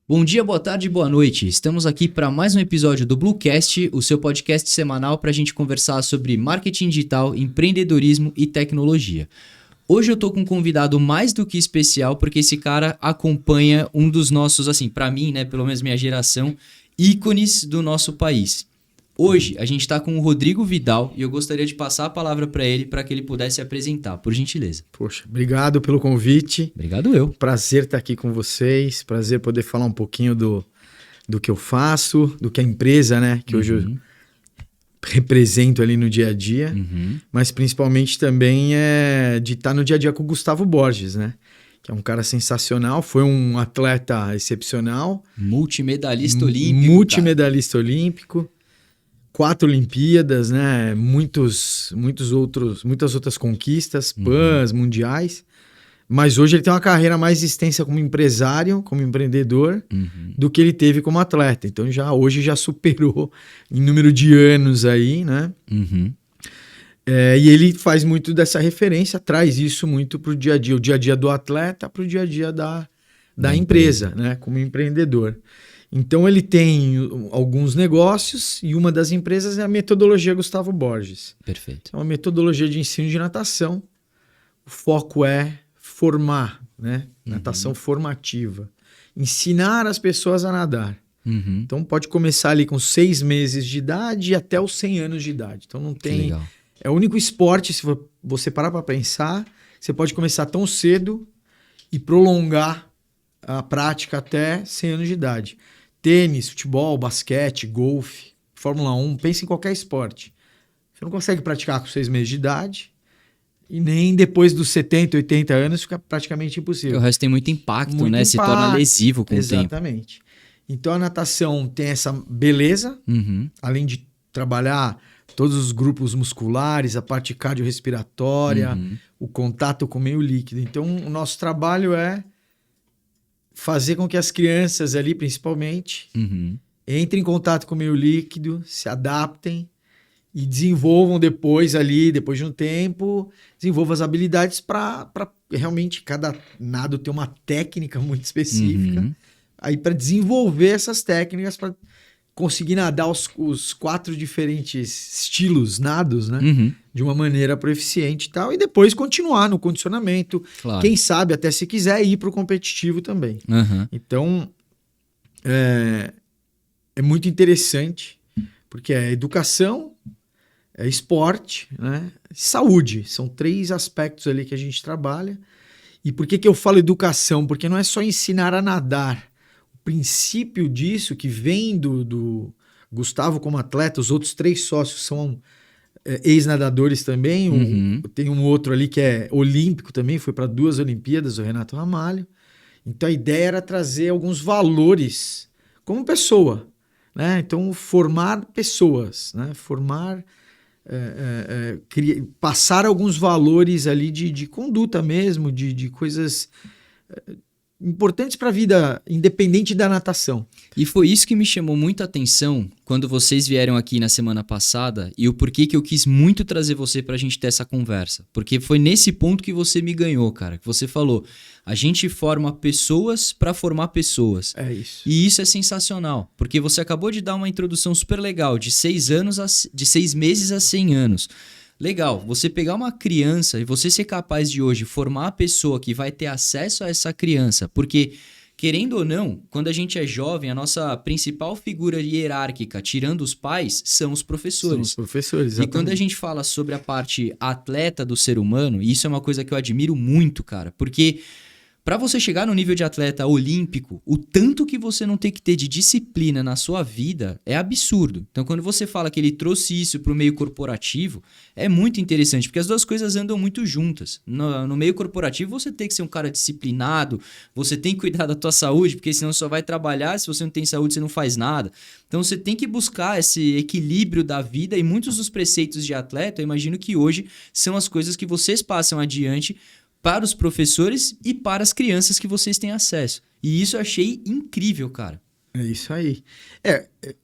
Bom dia, boa tarde, boa noite. Estamos aqui para mais um episódio do Bluecast, o seu podcast semanal para a gente conversar sobre marketing digital, empreendedorismo e tecnologia. Hoje eu estou com um convidado mais do que especial, porque esse cara acompanha um dos nossos, assim, para mim, né, pelo menos minha geração, ícones do nosso país. Hoje a gente está com o Rodrigo Vidal e eu gostaria de passar a palavra para ele para que ele pudesse se apresentar, por gentileza. Poxa, obrigado pelo convite. Obrigado eu. Prazer estar aqui com vocês. Prazer poder falar um pouquinho do que eu faço, do que a empresa, né, que hoje eu represento ali no dia a dia, mas principalmente também de estar no dia a dia com o Gustavo Borges, né? Que é um cara sensacional, foi um atleta excepcional. Multimedalista olímpico. Multimedalista olímpico. 4 Olimpíadas, né? Muitas outras conquistas, PANs, mundiais. Mas hoje ele tem uma carreira mais extensa como empresário, como empreendedor, do que ele teve como atleta. Então hoje já superou em número de anos aí, né? E ele faz muito dessa referência, traz isso muito para o dia a dia do atleta para o dia a dia da empresa, né? Como empreendedor. Então ele tem alguns negócios e uma das empresas é a metodologia Gustavo Borges. Perfeito. É uma metodologia de ensino de natação. O foco é formar, né? Natação formativa. Ensinar as pessoas a nadar. Então pode começar ali com 6 meses de idade até os 100 anos de idade. Então não tem... legal. É o único esporte, se você parar para pensar, você pode começar tão cedo e prolongar a prática até 100 anos de idade. Tênis, futebol, basquete, golfe, Fórmula 1, pense em qualquer esporte. Você não consegue praticar com 6 meses de idade e nem depois dos 70, 80 anos fica praticamente impossível. O resto tem muito impacto, Muito né? Se torna lesivo com o tempo. Exatamente. Então a natação tem essa beleza, além de trabalhar todos os grupos musculares, a parte cardiorrespiratória, o contato com o meio líquido. Então o nosso trabalho é fazer com que as crianças ali, principalmente, entrem em contato com o meio líquido, se adaptem e desenvolvam depois de um tempo, desenvolvam as habilidades para realmente cada nado ter uma técnica muito específica. Aí para desenvolver essas técnicas, para conseguir nadar os 4 diferentes estilos nados, né? De uma maneira proficiente e tal, e depois continuar no condicionamento. Claro. Quem sabe, até se quiser, ir para o competitivo também. Então, é muito interessante, porque é educação, é esporte, né? Saúde. São 3 aspectos ali que a gente trabalha. E por que eu falo educação? Porque não é só ensinar a nadar. O princípio disso, que vem do Gustavo como atleta, os outros 3 sócios são ex-nadadores também. Tem um outro ali que é olímpico também, foi para 2 Olimpíadas, o Renato Ramalho. Então a ideia era trazer alguns valores como pessoa, né? Então formar pessoas, né? Passar alguns valores ali de conduta mesmo, de coisas importantes para a vida, independente da natação. E foi isso que me chamou muita atenção quando vocês vieram aqui na semana passada e o porquê que eu quis muito trazer você pra gente ter essa conversa. Porque foi nesse ponto que você me ganhou, cara. Que você falou, a gente forma pessoas para formar pessoas. É isso. E isso é sensacional, porque você acabou de dar uma introdução super legal, de 6 meses a 100 anos. Legal, você pegar uma criança e você ser capaz de hoje formar a pessoa que vai ter acesso a essa criança, porque, querendo ou não, quando a gente é jovem, a nossa principal figura hierárquica, tirando os pais, são os professores. São os professores, exatamente. E quando a gente fala sobre a parte atleta do ser humano, isso é uma coisa que eu admiro muito, cara, porque para você chegar no nível de atleta olímpico, o tanto que você não tem que ter de disciplina na sua vida é absurdo. Então, quando você fala que ele trouxe isso para o meio corporativo, é muito interessante, porque as duas coisas andam muito juntas. No meio corporativo, você tem que ser um cara disciplinado, você tem que cuidar da tua saúde, porque senão você só vai trabalhar, se você não tem saúde, você não faz nada. Então, você tem que buscar esse equilíbrio da vida e muitos dos preceitos de atleta, eu imagino que hoje são as coisas que vocês passam adiante para os professores e para as crianças que vocês têm acesso. E isso eu achei incrível, cara. É isso aí.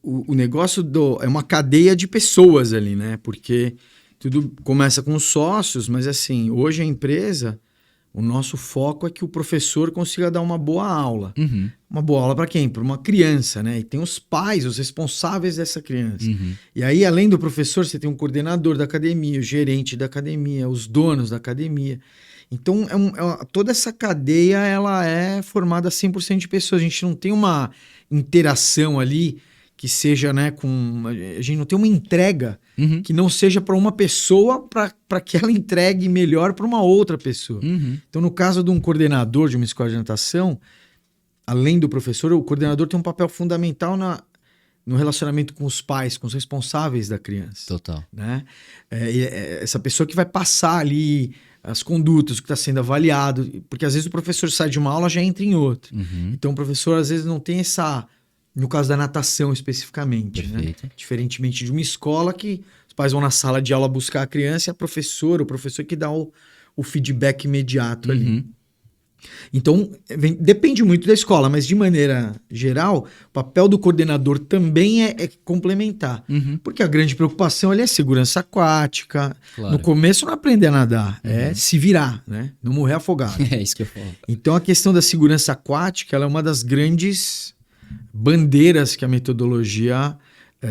O negócio é uma cadeia de pessoas ali, né? Porque tudo começa com os sócios, mas assim, hoje a empresa, O nosso foco é que o professor consiga dar uma boa aula. Uhum. Uma boa aula para quem? Para uma criança, né? E tem os pais, os responsáveis dessa criança. Uhum. E aí, além do professor, você tem um coordenador da academia, o gerente da academia, os donos da academia. Então, toda essa cadeia ela é formada 100% de pessoas. A gente não tem uma interação ali que seja, né, a gente não tem uma entrega Uhum. que não seja para uma pessoa para que ela entregue melhor para uma outra pessoa. Uhum. Então, no caso de um coordenador de uma escola de natação, além do professor, o coordenador tem um papel fundamental no relacionamento com os pais, com os responsáveis da criança. Total. Né? Essa pessoa que vai passar ali as condutas, o que está sendo avaliado, porque às vezes o professor sai de uma aula e já entra em outra. Uhum. Então o professor às vezes não tem essa, no caso da natação especificamente, né? Diferentemente de uma escola que os pais vão na sala de aula buscar a criança e o professor que dá o feedback imediato ali. Então, depende muito da escola, mas de maneira geral, o papel do coordenador também é complementar. Uhum. Porque a grande preocupação ali é segurança aquática. Claro. No começo não é aprender a nadar, é se virar, né? Não morrer afogado. É isso que eu falo. Então a questão da segurança aquática ela é uma das grandes bandeiras que a metodologia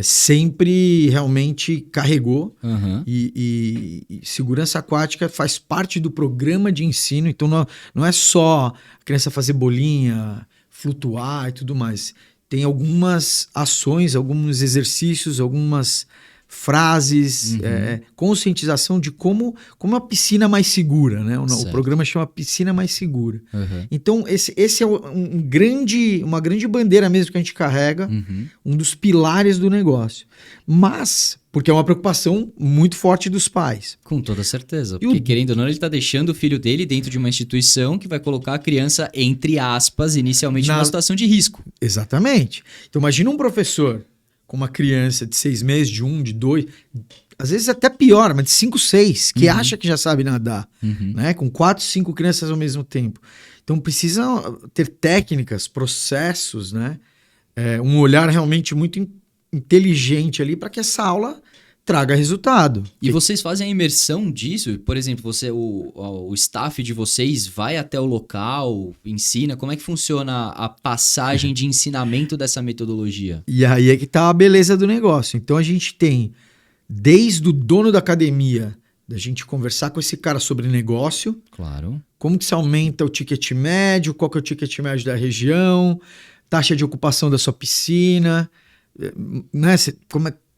sempre realmente carregou. Uhum. E segurança aquática faz parte do programa de ensino. Então não é só a criança fazer bolinha, flutuar e tudo mais. Tem algumas ações, alguns exercícios, algumas frases, conscientização de como a piscina mais segura, né? O programa chama Piscina Mais Segura. Uhum. Então, esse é uma grande bandeira mesmo que a gente carrega, um dos pilares do negócio. Mas, porque é uma preocupação muito forte dos pais. Com toda certeza. Porque, querendo ou não, ele está deixando o filho dele dentro de uma instituição que vai colocar a criança, entre aspas, inicialmente numa situação de risco. Exatamente. Então, imagina um professor com uma criança de 6 meses, de 1, de 2, às vezes até pior, mas de 5, 6, que acha que já sabe nadar, né? Com 4, 5 crianças ao mesmo tempo. Então precisa ter técnicas, processos, né? Um olhar realmente muito inteligente ali para que essa aula traga resultado. E vocês fazem a imersão disso? Por exemplo, o staff de vocês vai até o local, ensina? Como é que funciona a passagem de ensinamento dessa metodologia? E aí é que tá a beleza do negócio. Então a gente tem, desde o dono da academia, da gente conversar com esse cara sobre negócio. Claro. Como que se aumenta o ticket médio, qual que é o ticket médio da região, taxa de ocupação da sua piscina, né?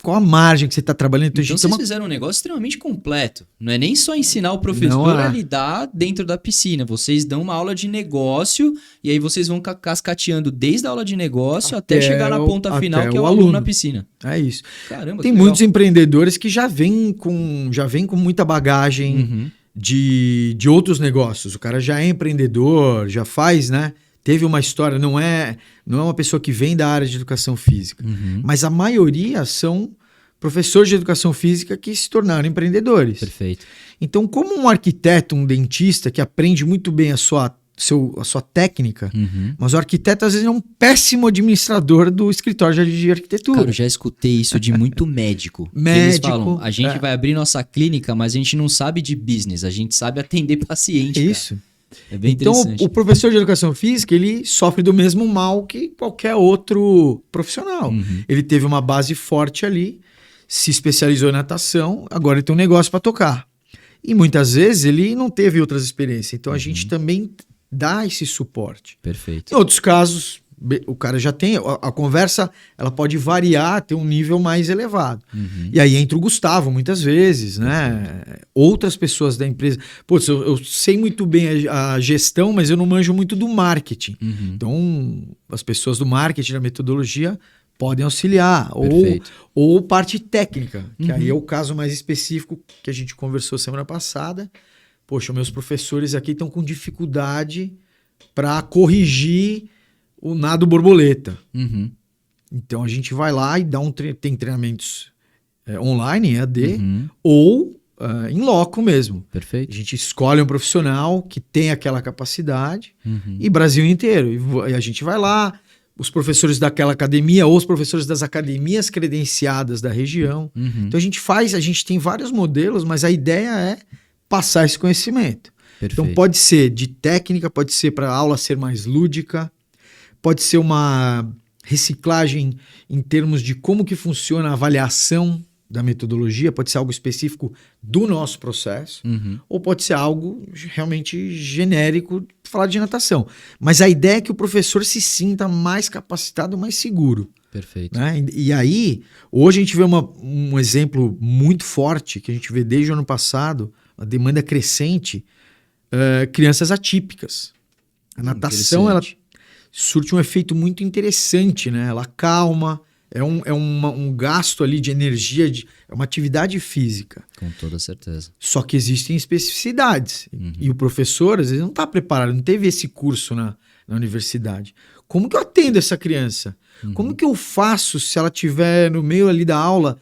Qual a margem que você está trabalhando? Então vocês fizeram um negócio extremamente completo. Não é nem só ensinar o professor a lidar dentro da piscina. Vocês dão uma aula de negócio e aí vocês vão cascateando desde a aula de negócio até chegar na ponta final, que é o aluno na piscina. É isso. Caramba, tem muitos empreendedores que já vêm com muita bagagem de outros negócios. O cara já é empreendedor, já faz, né? Teve uma história, não é uma pessoa que vem da área de educação física, mas a maioria são professores de educação física que se tornaram empreendedores. Perfeito. Então, como um arquiteto, um dentista que aprende muito bem a sua técnica, mas o arquiteto às vezes é um péssimo administrador do escritório de arquitetura. Cara, eu já escutei isso de muito médico. Eles falam, a gente vai abrir nossa clínica, mas a gente não sabe de business, a gente sabe atender paciente. Isso. Cara. É bem interessante. Então, o professor de educação física, ele sofre do mesmo mal que qualquer outro profissional. Ele teve uma base forte ali, se especializou em natação, agora ele tem um negócio para tocar. E muitas vezes ele não teve outras experiências. Então, a gente também dá esse suporte. Perfeito. Em outros casos, o cara já tem... A conversa ela pode variar, ter um nível mais elevado. E aí entra o Gustavo, muitas vezes, né? Outras pessoas da empresa. Putz, eu sei muito bem a gestão, mas eu não manjo muito do marketing. Então, as pessoas do marketing, da metodologia, podem auxiliar. Ou parte técnica, que aí é o caso mais específico que a gente conversou semana passada. Poxa, meus professores aqui estão com dificuldade para corrigir o nado borboleta. Então a gente vai lá e dá tem treinamentos online, em AD, ou em loco mesmo. Perfeito. A gente escolhe um profissional que tem aquela capacidade e Brasil inteiro. E a gente vai lá, os professores daquela academia ou os professores das academias credenciadas da região. Então a gente tem vários modelos, mas a ideia é passar esse conhecimento. Perfeito. Então pode ser de técnica, pode ser para a aula ser mais lúdica, pode ser uma reciclagem em termos de como que funciona a avaliação da metodologia, pode ser algo específico do nosso processo, ou pode ser algo realmente genérico, falar de natação. Mas a ideia é que o professor se sinta mais capacitado, mais seguro. Perfeito. Né? E aí, hoje a gente vê um exemplo muito forte, que a gente vê desde o ano passado, a demanda crescente, crianças atípicas. A natação, ela surte um efeito muito interessante, né? Ela acalma, é um gasto ali de energia, é uma atividade física. Com toda certeza. Só que existem especificidades. E o professor, às vezes, não está preparado, não teve esse curso na universidade. Como que eu atendo essa criança? Como que eu faço se ela estiver no meio ali da aula,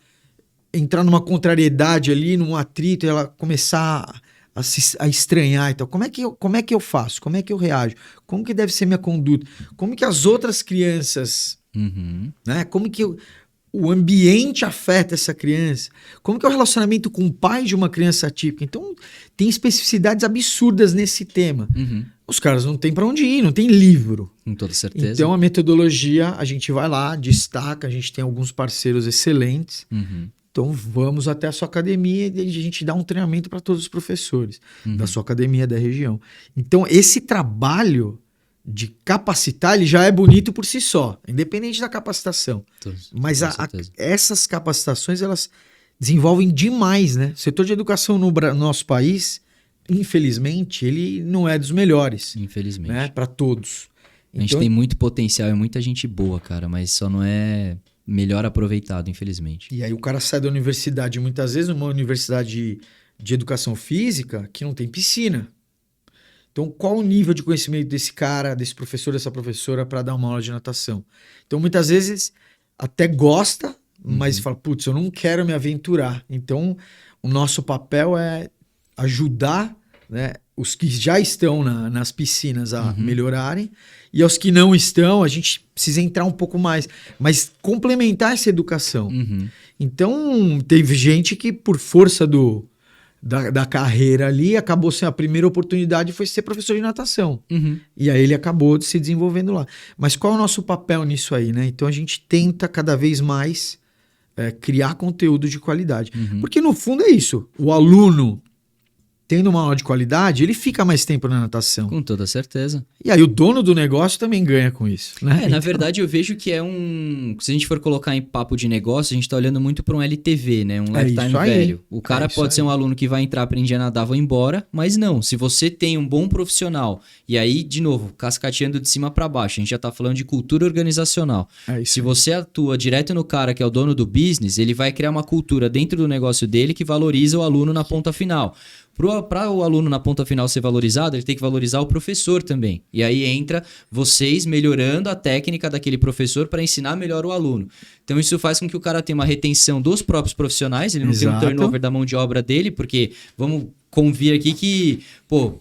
entrar numa contrariedade ali, num atrito, e ela começar a estranhar e tal? Como é que eu faço? Como é que eu reajo? Como que deve ser minha conduta? Como que as outras crianças... né? Como que o ambiente afeta essa criança? Como que é o relacionamento com o pai de uma criança atípica? Então, tem especificidades absurdas nesse tema. Os caras não têm para onde ir, não tem livro. Com toda certeza. Então, a metodologia, a gente vai lá, destaca, a gente tem alguns parceiros excelentes. Então, vamos até a sua academia e a gente dá um treinamento para todos os professores da sua academia, da região. Então, esse trabalho de capacitar, ele já é bonito por si só, independente da capacitação. Mas essas capacitações, elas desenvolvem demais, né? O setor de educação no nosso país, infelizmente, ele não é dos melhores. Infelizmente. Né? Para todos. A gente tem muito potencial e muita gente boa, cara, mas só não é melhor aproveitado, infelizmente. E aí o cara sai da universidade, muitas vezes uma universidade de educação física que não tem piscina. Então, qual o nível de conhecimento desse cara, desse professor, dessa professora para dar uma aula de natação? Então, muitas vezes, até gosta, mas fala, putz, eu não quero me aventurar. Então, o nosso papel é ajudar, né, os que já estão nas piscinas a melhorarem, e aos que não estão, a gente precisa entrar um pouco mais, mas complementar essa educação. Então, teve gente que, por força da carreira ali, acabou sendo a primeira oportunidade foi ser professor de natação. E aí ele acabou se desenvolvendo lá. Mas qual é o nosso papel nisso aí, né? Então a gente tenta cada vez mais criar conteúdo de qualidade. Porque no fundo é isso. O aluno, tendo uma aula de qualidade, ele fica mais tempo na natação. Com toda certeza. E aí o dono do negócio também ganha com isso. Né? Na verdade, eu vejo que é se a gente for colocar em papo de negócio, a gente tá olhando muito para um LTV, né? Um lifetime value. O cara pode ser um aluno que vai entrar, aprender a nadar, vai embora, mas não. Se você tem um bom profissional, e aí, de novo, cascateando de cima para baixo, a gente já tá falando de cultura organizacional. Se você atua direto no cara que é o dono do business, ele vai criar uma cultura dentro do negócio dele que valoriza o aluno na ponta final. Para o aluno na ponta final ser valorizado, ele tem que valorizar o professor também. E aí entra vocês melhorando a técnica daquele professor para ensinar melhor o aluno. Então isso faz com que o cara tenha uma retenção dos próprios profissionais, ele não tem um turnover da mão de obra dele, porque vamos convir aqui que,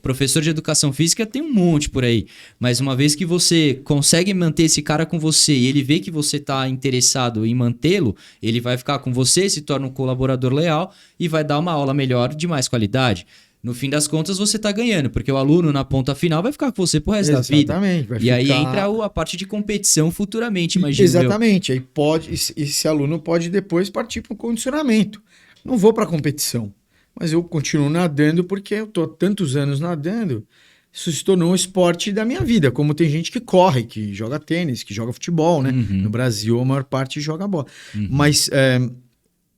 professor de educação física tem um monte por aí. Mas uma vez que você consegue manter esse cara com você e ele vê que você está interessado em mantê-lo, ele vai ficar com você, se torna um colaborador leal e vai dar uma aula melhor de mais qualidade. No fim das contas, você está ganhando, porque o aluno na ponta final vai ficar com você pro resto da vida. E aí entra a parte de competição futuramente, imagina. Exatamente. Aí esse aluno pode depois partir para o condicionamento. Não vou para a competição. Mas eu continuo nadando porque eu estou há tantos anos nadando, isso se tornou um esporte da minha vida. Como tem gente que corre, que joga tênis, que joga futebol, né? No Brasil, a maior parte joga bola. Mas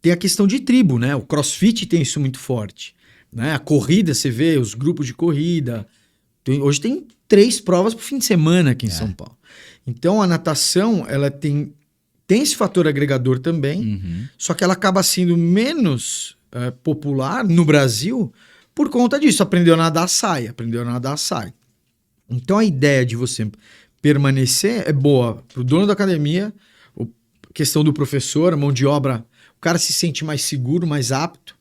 tem a questão de tribo, né? O CrossFit tem isso muito forte. Né? A corrida, você vê os grupos de corrida. Hoje tem 3 provas por fim de semana aqui em São Paulo. Então, a natação, ela tem esse fator agregador também, só que ela acaba sendo menos... popular no Brasil por conta disso. Aprendeu a nadar, sai. Então a ideia de você permanecer é boa para o dono da academia, a questão do professor, a mão de obra, o cara se sente mais seguro, mais apto,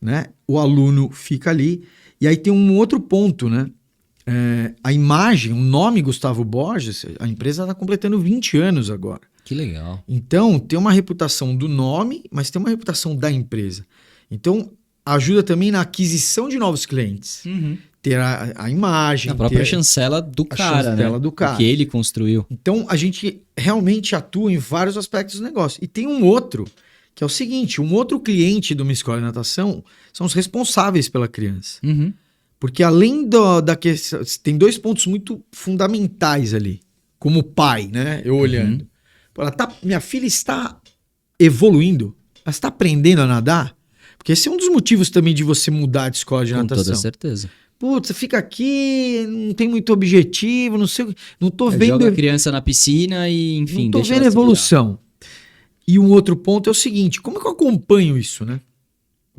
né? O aluno fica ali. E aí tem um outro ponto, né? A imagem, o nome Gustavo Borges, a empresa está completando 20 anos agora. Que legal. Então tem uma reputação do nome, mas tem uma reputação da empresa. Então, ajuda também na aquisição de novos clientes. ter a imagem. A própria chancela do cara, né? Do cara. Que ele construiu. Então, a gente realmente atua em vários aspectos do negócio. E tem um outro, que é o seguinte, um outro cliente de uma escola de natação são os responsáveis pela criança. Uhum. Porque além da questão, tem 2 pontos muito fundamentais ali, como pai, né? Eu olhando. Minha filha está evoluindo, ela está aprendendo a nadar, porque esse é um dos motivos também de você mudar de escola de natação. Com toda certeza. Putz, você fica aqui, não tem muito objetivo, não sei, não tô vendo... Joga a criança na piscina e, enfim, não tô deixa vendo ela se evolução. E um outro ponto é o seguinte, como é que eu acompanho isso, né?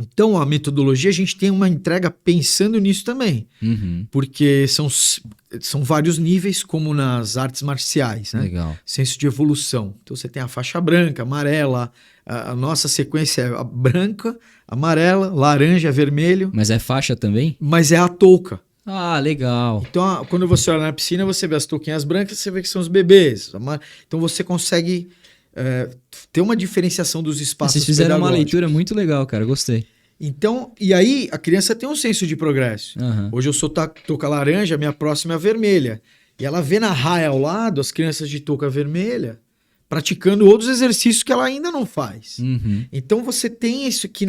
Então, a metodologia, a gente tem uma entrega pensando nisso também. Uhum. Porque são vários níveis, como nas artes marciais, né? Legal. Senso de evolução. Então, você tem a faixa branca, amarela, a nossa sequência é a branca, amarela, laranja, vermelho. Mas é faixa também? Mas é a touca. Ah, legal. Então, quando você olha na piscina, você vê as touquinhas brancas, você vê que são os bebês. Então, você consegue... ter uma diferenciação dos espaços. Vocês fizeram uma leitura muito legal, cara, gostei. Então, e aí a criança tem um senso de progresso. Uhum. Hoje eu sou touca laranja, minha próxima é a vermelha. E ela vê na raia ao lado as crianças de touca vermelha praticando outros exercícios que ela ainda não faz. Uhum. Então você tem isso que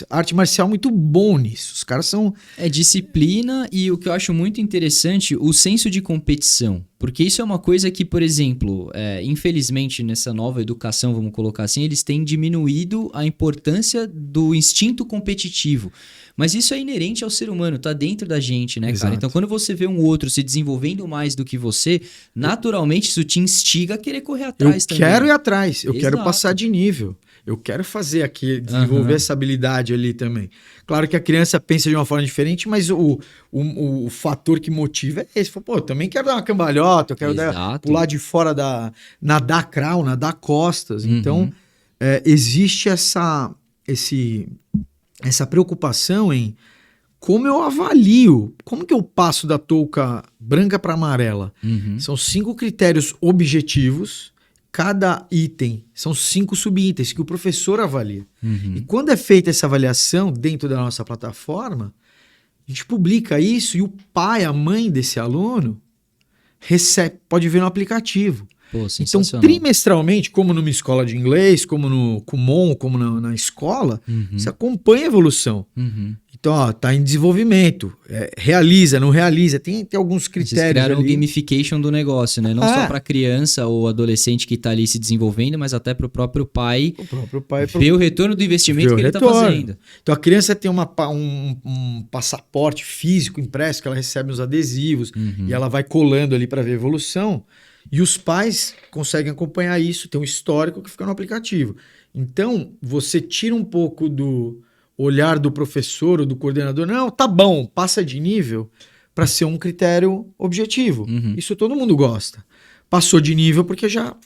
arte marcial é muito bom nisso. Os caras são... É disciplina e o que eu acho muito interessante, o senso de competição. Porque isso é uma coisa que, por exemplo, infelizmente nessa nova educação, vamos colocar assim, eles têm diminuído a importância do instinto competitivo. Mas isso é inerente ao ser humano, tá dentro da gente, né, Exato. cara? Então, quando você vê um outro se desenvolvendo mais do que você, naturalmente isso te instiga a querer correr atrás também. Eu quero ir atrás, eu quero Exato. passar de nível. Eu quero fazer aqui, desenvolver essa habilidade ali também. Claro que a criança pensa de uma forma diferente, mas o fator que motiva é esse. Pô, eu também quero dar uma cambalhota, eu quero pular de fora nadar crawl, nadar costas. Então, existe essa preocupação em como eu avalio, como que eu passo da touca branca para amarela. São 5 critérios objetivos. Cada item são 5 subitens que o professor avalia. E quando é feita essa avaliação dentro da nossa plataforma, a gente publica isso e o pai, a mãe desse aluno, pode ver no aplicativo. Pô, então, trimestralmente, como numa escola de inglês, como no Kumon, como na escola, você acompanha a evolução. Então, ó, tá em desenvolvimento, realiza, não realiza, tem alguns critérios. Vocês criaram ali. o gamification do negócio, né? Não só para criança ou adolescente que tá ali se desenvolvendo, mas até para o próprio pai ver o retorno do investimento que ele tá fazendo. Então, a criança tem um passaporte físico impresso que ela recebe os adesivos e ela vai colando ali para ver a evolução. E os pais conseguem acompanhar isso, tem um histórico que fica no aplicativo. Então, você tira um pouco do olhar do professor ou do coordenador. Não, tá bom, passa de nível para ser um critério objetivo. Isso todo mundo gosta. Passou de nível porque já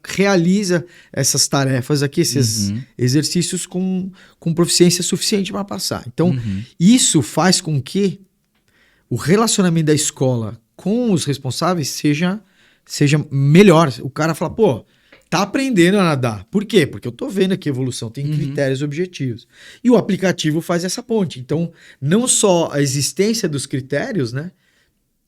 realiza essas tarefas aqui, esses exercícios com proficiência suficiente para passar. Então, isso faz com que o relacionamento da escola com os responsáveis seja melhor. O cara fala, pô, tá aprendendo a nadar. Por quê? Porque eu tô vendo aqui a evolução, tem critérios objetivos. E o aplicativo faz essa ponte. Então, não só a existência dos critérios, né?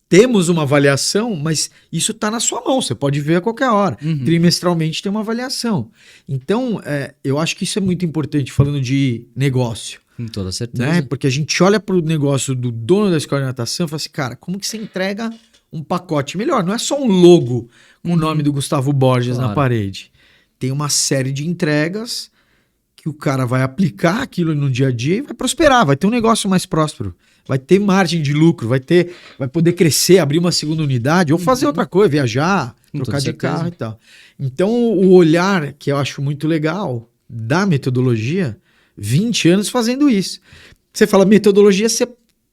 Temos uma avaliação, mas isso tá na sua mão, você pode ver a qualquer hora. Trimestralmente tem uma avaliação. Então, eu acho que isso é muito importante falando de negócio. Com toda certeza. Né? Porque a gente olha pro negócio do dono da escola de natação e fala assim, cara, como que você entrega um pacote melhor? Não é só um logo com o nome do Gustavo Borges na parede. Tem uma série de entregas que o cara vai aplicar aquilo no dia a dia e vai prosperar, vai ter um negócio mais próspero, vai ter margem de lucro, vai poder crescer, abrir uma segunda unidade ou fazer outra coisa, viajar, trocar de carro e tal. Então, o olhar que eu acho muito legal da metodologia, 20 anos fazendo isso. Você fala metodologia, você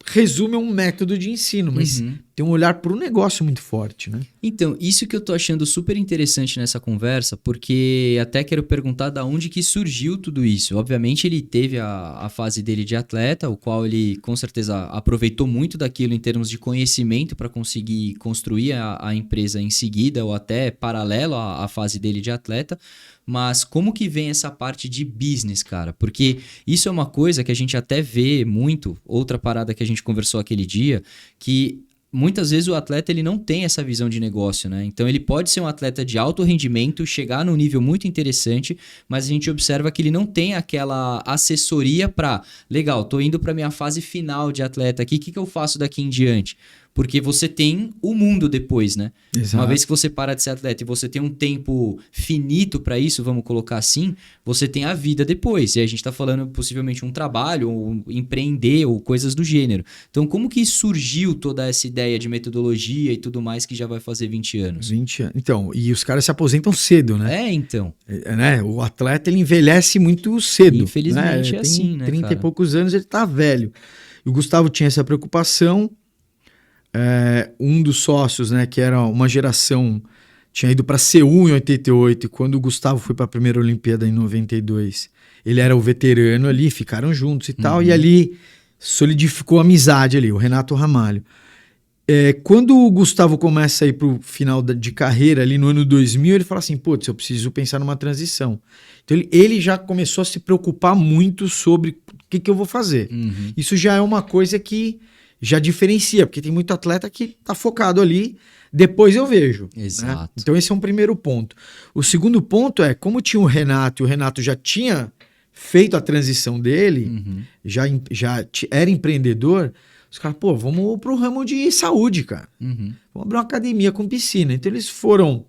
resume um método de ensino, mas tem um olhar para o negócio muito forte, né? Então, isso que eu tô achando super interessante nessa conversa, porque até quero perguntar da onde que surgiu tudo isso. Obviamente ele teve a fase dele de atleta, o qual ele com certeza aproveitou muito daquilo em termos de conhecimento para conseguir construir a empresa em seguida ou até paralelo à fase dele de atleta. Mas como que vem essa parte de business, cara? Porque isso é uma coisa que a gente até vê muito, outra parada que a gente conversou aquele dia, que muitas vezes o atleta ele não tem essa visão de negócio, né? Então ele pode ser um atleta de alto rendimento, chegar num nível muito interessante, mas a gente observa que ele não tem aquela assessoria para, legal, tô indo para minha fase final de atleta aqui, o que eu faço daqui em diante? Porque você tem o mundo depois, né? Exato. Uma vez que você para de ser atleta e você tem um tempo finito para isso, vamos colocar assim, você tem a vida depois. E a gente tá falando possivelmente um trabalho, ou empreender, ou coisas do gênero. Então, como que surgiu toda essa ideia de metodologia e tudo mais que já vai fazer 20 anos? 20 anos. Então, e os caras se aposentam cedo, né? Então. Né? O atleta, ele envelhece muito cedo. Infelizmente né? é assim, né, 30 cara? e poucos anos, ele tá velho. E o Gustavo tinha essa preocupação. Um dos sócios, né, que era uma geração, tinha ido para Seul em 88, e quando o Gustavo foi para a primeira Olimpíada em 92, ele era o veterano ali, ficaram juntos e tal, e ali solidificou a amizade ali, o Renato Ramalho. Quando o Gustavo começa a ir para o final de carreira ali no ano 2000, ele fala assim, putz, eu preciso pensar numa transição. Então ele já começou a se preocupar muito sobre o que eu vou fazer. Isso já é uma coisa que já diferencia, porque tem muito atleta que tá focado ali, depois eu vejo. Exato. Né? Então esse é um primeiro ponto. O segundo ponto é, como tinha o Renato, e o Renato já tinha feito a transição dele, já era empreendedor, os caras, pô, vamos pro ramo de saúde, cara. Vamos abrir uma academia com piscina. Então eles foram,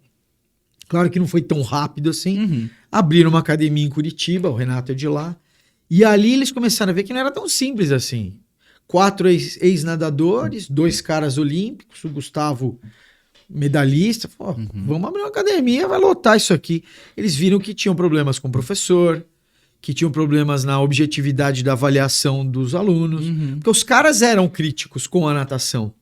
claro que não foi tão rápido assim, abriram uma academia em Curitiba, o Renato é de lá, e ali eles começaram a ver que não era tão simples assim. 4 ex-nadadores, 2 caras olímpicos, o Gustavo medalhista, falou, vamos abrir uma academia, vai lotar isso aqui. Eles viram que tinham problemas com o professor, que tinham problemas na objetividade da avaliação dos alunos, porque os caras eram críticos com a natação.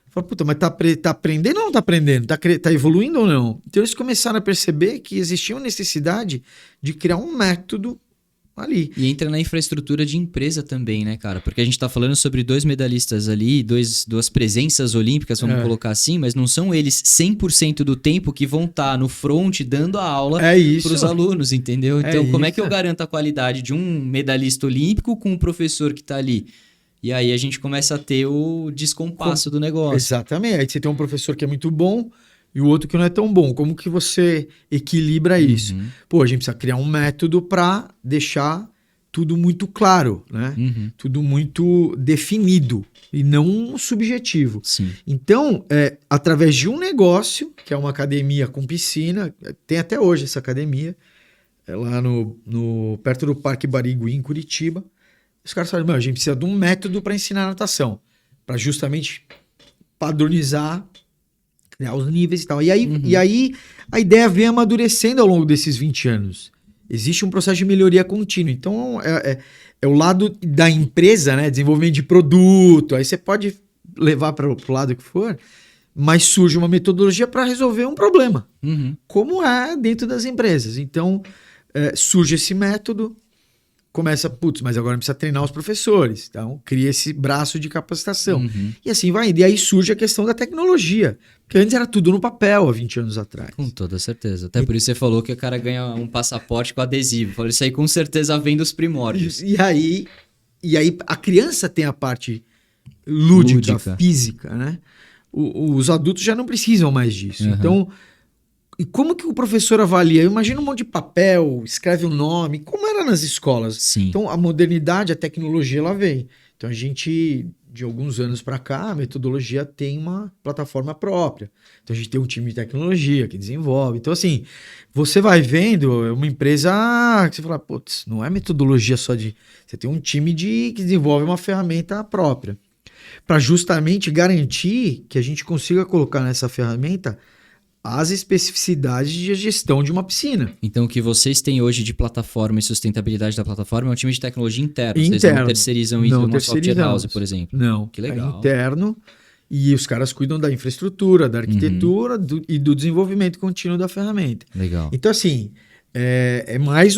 Falaram, puta, mas tá aprendendo ou não tá aprendendo? Tá evoluindo ou não? Então eles começaram a perceber que existia uma necessidade de criar um método ali. E entra na infraestrutura de empresa também, né, cara? Porque a gente tá falando sobre 2 medalhistas ali, duas presenças olímpicas, vamos colocar assim, mas não são eles 100% do tempo que vão estar no front dando a aula pros alunos, entendeu? Então, como é que eu garanto a qualidade de um medalhista olímpico com um professor que tá ali? E aí a gente começa a ter o descompasso do negócio. Exatamente. Aí você tem um professor que é muito bom e o outro que não é tão bom. Como que você equilibra isso? Pô, a gente precisa criar um método para deixar tudo muito claro, né? Tudo muito definido e não subjetivo. Sim. Então, através de um negócio, que é uma academia com piscina, tem até hoje essa academia, lá perto do Parque Barigui, em Curitiba, os caras falam, a gente precisa de um método para ensinar natação, para justamente padronizar, criar os níveis e tal. E aí a ideia vem amadurecendo ao longo desses 20 anos. Existe um processo de melhoria contínua. Então, é o lado da empresa, né? Desenvolvimento de produto. Aí você pode levar para o lado que for, mas surge uma metodologia para resolver um problema. Como é dentro das empresas. Então, surge esse método, começa, putz, mas agora precisa treinar os professores. Então, cria esse braço de capacitação. E assim vai indo. E aí surge a questão da tecnologia. Porque antes era tudo no papel, há 20 anos atrás. Com toda certeza. Até por isso você falou que o cara ganha um passaporte com adesivo. Falei, isso aí com certeza vem dos primórdios. E aí a criança tem a parte lúdica. Física, né? Os adultos já não precisam mais disso. Então, e como que o professor avalia? Imagina um monte de papel, escreve um nome, como era nas escolas. Sim. Então, a modernidade, a tecnologia, ela vem. Então, a gente, de alguns anos para cá, a metodologia tem uma plataforma própria. Então, a gente tem um time de tecnologia que desenvolve. Então, assim, você vai vendo, é uma empresa que você fala, putz, não é metodologia só de... Você tem um time que desenvolve uma ferramenta própria. Para justamente garantir que a gente consiga colocar nessa ferramenta as especificidades de gestão de uma piscina. Então, o que vocês têm hoje de plataforma e sustentabilidade da plataforma é um time de tecnologia interno. Vocês não terceirizam isso numa software house, por exemplo. Não. Que legal. É interno E os caras cuidam da infraestrutura, da arquitetura e do desenvolvimento contínuo da ferramenta. Legal. Então, assim, é mais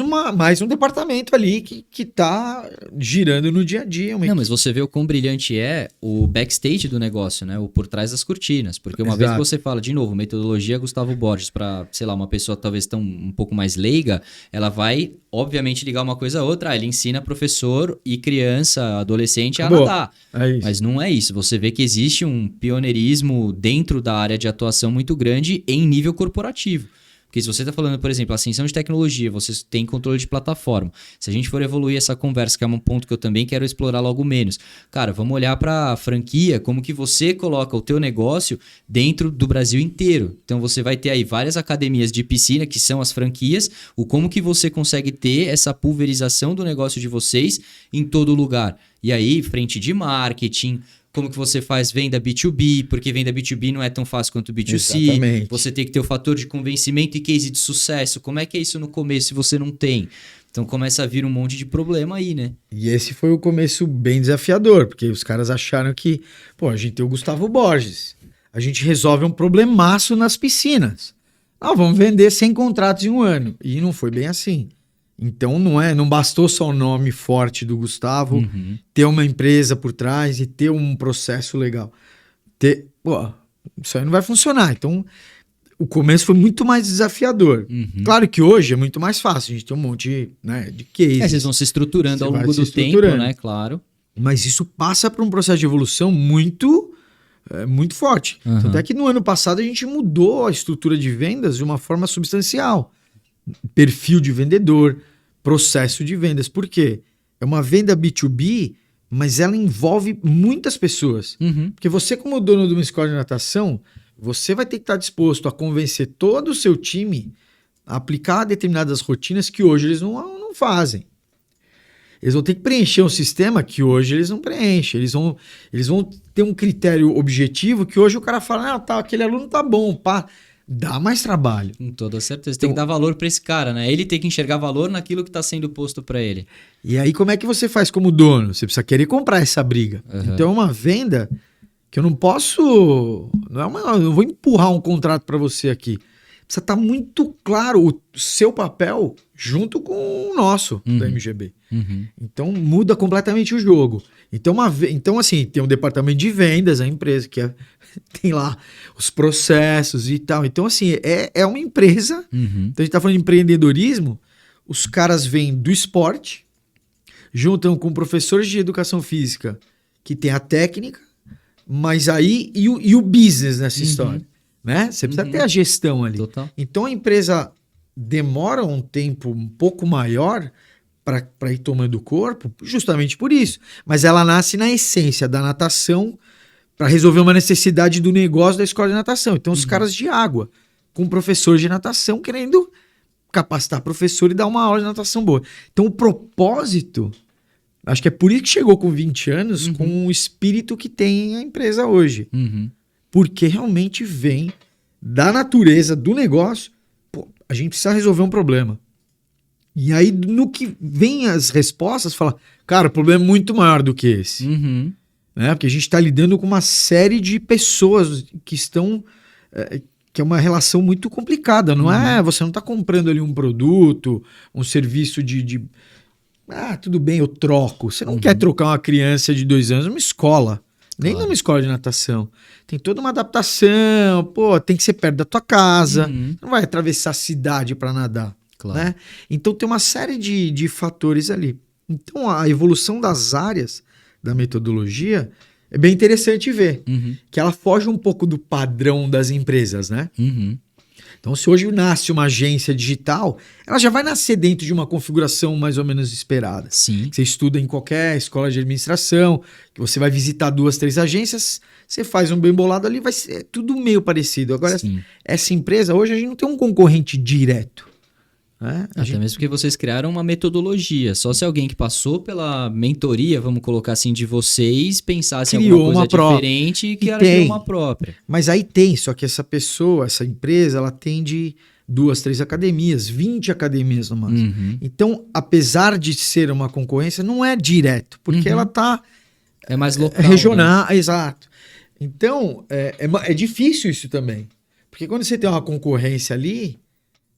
um departamento ali que tá girando no dia a dia. Não, mas você vê o quão brilhante é o backstage do negócio, né? O por trás das cortinas. Porque uma vez que você fala, de novo, metodologia Gustavo Borges, para, sei lá, uma pessoa talvez tão um pouco mais leiga, ela vai, obviamente, ligar uma coisa a outra. Ele ensina professor e criança, adolescente a nadar. Mas não é isso. Você vê que existe um pioneirismo dentro da área de atuação muito grande em nível corporativo. Porque se você está falando, por exemplo, ascensão de tecnologia, você tem controle de plataforma. Se a gente for evoluir essa conversa, que é um ponto que eu também quero explorar logo menos. Cara, vamos olhar para a franquia, como que você coloca o teu negócio dentro do Brasil inteiro. Então você vai ter aí várias academias de piscina, que são as franquias, o como que você consegue ter essa pulverização do negócio de vocês em todo lugar. E aí, frente de marketing... Como que você faz venda B2B, porque venda B2B não é tão fácil quanto B2C. Exatamente. Você tem que ter o fator de convencimento e case de sucesso. Como é que é isso no começo se você não tem? Então começa a vir um monte de problema aí, né? E esse foi o começo bem desafiador, porque os caras acharam que, a gente tem o Gustavo Borges, a gente resolve um problemaço nas piscinas. Vamos vender 100 contratos em um ano. E não foi bem assim. Então não bastou só o nome forte do Gustavo, ter uma empresa por trás e ter um processo legal. Isso aí não vai funcionar. Então, o começo foi muito mais desafiador. Claro que hoje é muito mais fácil, a gente tem um monte, né, de cases. Vocês vão se estruturando ao longo do tempo, né? Claro. Mas isso passa por um processo de evolução muito forte. Tanto é que no ano passado a gente mudou a estrutura de vendas de uma forma substancial. Perfil de vendedor, processo de vendas. Por quê? É uma venda B2B, mas ela envolve muitas pessoas. Porque você, como dono de uma escola de natação, você vai ter que estar disposto a convencer todo o seu time a aplicar determinadas rotinas que hoje eles não fazem. Eles vão ter que preencher um sistema que hoje eles não preenchem. Eles vão ter um critério objetivo que hoje o cara fala, aquele aluno tá bom, pá. Dá mais trabalho. Com toda certeza. Tem que dar valor para esse cara, né? Ele tem que enxergar valor naquilo que está sendo posto para ele. E aí, como é que você faz como dono? Você precisa querer comprar essa briga. Então, é uma venda que eu não posso... eu vou empurrar um contrato para você aqui. Precisa estar muito claro o seu papel junto com o nosso, da MGB. Então, muda completamente o jogo. Então, assim, tem um departamento de vendas, a empresa, que tem lá os processos e tal. Então, assim, é uma empresa. Então, a gente tá falando de empreendedorismo. Os caras vêm do esporte, juntam com professores de educação física, que tem a técnica, mas aí... E o business nessa história, né? Você precisa ter a gestão ali. Total. Então, a empresa demora um tempo um pouco maior para ir tomando corpo, justamente por isso. Mas ela nasce na essência da natação para resolver uma necessidade do negócio da escola de natação. Então, os caras de água, com professor de natação, querendo capacitar professor e dar uma aula de natação boa. Então, o propósito, acho que é por isso que chegou com 20 anos, com o espírito que tem a empresa hoje. Porque realmente vem da natureza do negócio, a gente precisa resolver um problema. E aí, no que vem as respostas, fala, cara, o problema é muito maior do que esse. Né? Porque a gente está lidando com uma série de pessoas que estão... que é uma relação muito complicada. Não é? Você não está comprando ali um produto, um serviço de... tudo bem, eu troco. Você não quer trocar uma criança de 2 anos numa escola. Nem numa escola de natação. Tem toda uma adaptação. Tem que ser perto da tua casa. Não vai atravessar a cidade para nadar. Claro. Né? Então tem uma série de fatores ali. Então a evolução das áreas da metodologia é bem interessante ver que ela foge um pouco do padrão das empresas, né? Então, se hoje nasce uma agência digital, ela já vai nascer dentro de uma configuração mais ou menos esperada. Sim. Você estuda em qualquer escola de administração, que você vai visitar 2, 3 agências, você faz um bem bolado ali, vai ser tudo meio parecido. Agora, essa empresa, hoje a gente não tem um concorrente direto. Até mesmo porque vocês criaram uma metodologia. Só se alguém que passou pela mentoria, vamos colocar assim, de vocês, pensasse em alguma coisa diferente e criaria uma própria. Mas aí tem, só que essa pessoa, essa empresa, ela atende 2, 3 academias, 20 academias no máximo. Então, apesar de ser uma concorrência, não é direto, porque ela está... É mais local. Regional, né? Exato. Então, é difícil isso também. Porque quando você tem uma concorrência ali,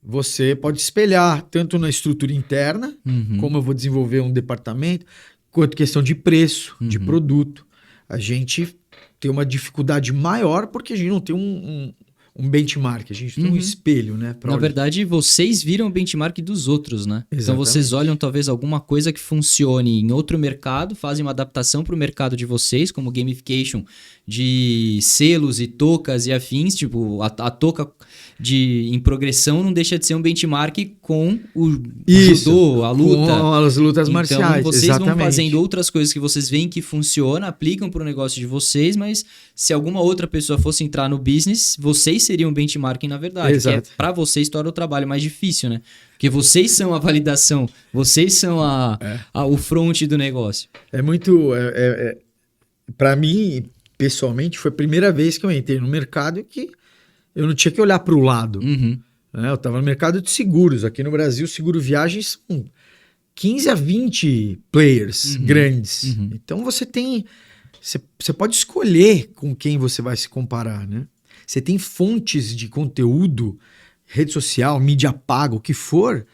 você pode espelhar tanto na estrutura interna, como eu vou desenvolver um departamento, quanto questão de preço, de produto. A gente tem uma dificuldade maior porque a gente não tem um benchmark, a gente tem um espelho, né? Na verdade, vocês viram o benchmark dos outros, né? Exatamente. Então vocês olham talvez alguma coisa que funcione em outro mercado, fazem uma adaptação para o mercado de vocês, como gamification de selos e tocas e afins, tipo a toca em progressão não deixa de ser um benchmark com o judô, a luta. Com as lutas marciais, então, vocês exatamente. vão fazendo outras coisas que vocês veem que funciona, aplicam para o negócio de vocês, mas se alguma outra pessoa fosse entrar no business, vocês seriam benchmarking na verdade. Exato. Que para vocês torna o trabalho mais difícil, né? Porque vocês são a validação, vocês são o front do negócio. É muito... para mim, pessoalmente, foi a primeira vez que eu entrei no mercado que eu não tinha que olhar para o lado. Eu estava no mercado de seguros. Aqui no Brasil, seguro viagens são 15 a 20 players grandes. Então você tem... Você pode escolher com quem você vai se comparar, né? Você tem fontes de conteúdo, rede social, mídia paga, o que for,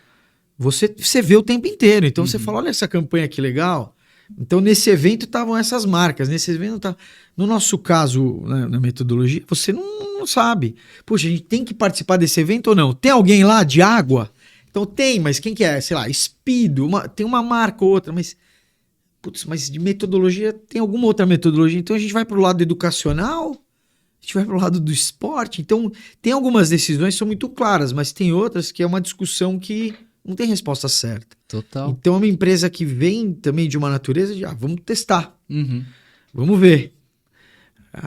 você vê o tempo inteiro. Então você fala, olha essa campanha que legal. Então nesse evento estavam essas marcas, nesse evento tá... No nosso caso, na metodologia, você não sabe. Poxa, a gente tem que participar desse evento ou não? Tem alguém lá de água? Então tem, mas quem que é? Sei lá, Speedo, tem uma marca ou outra, mas... Putz, mas de metodologia, tem alguma outra metodologia? Então a gente vai para o lado educacional, a gente vai para o lado do esporte. Então tem algumas decisões que são muito claras, mas tem outras que é uma discussão que não tem resposta certa. Total. Então é uma empresa que vem também de uma natureza de, vamos testar, vamos ver,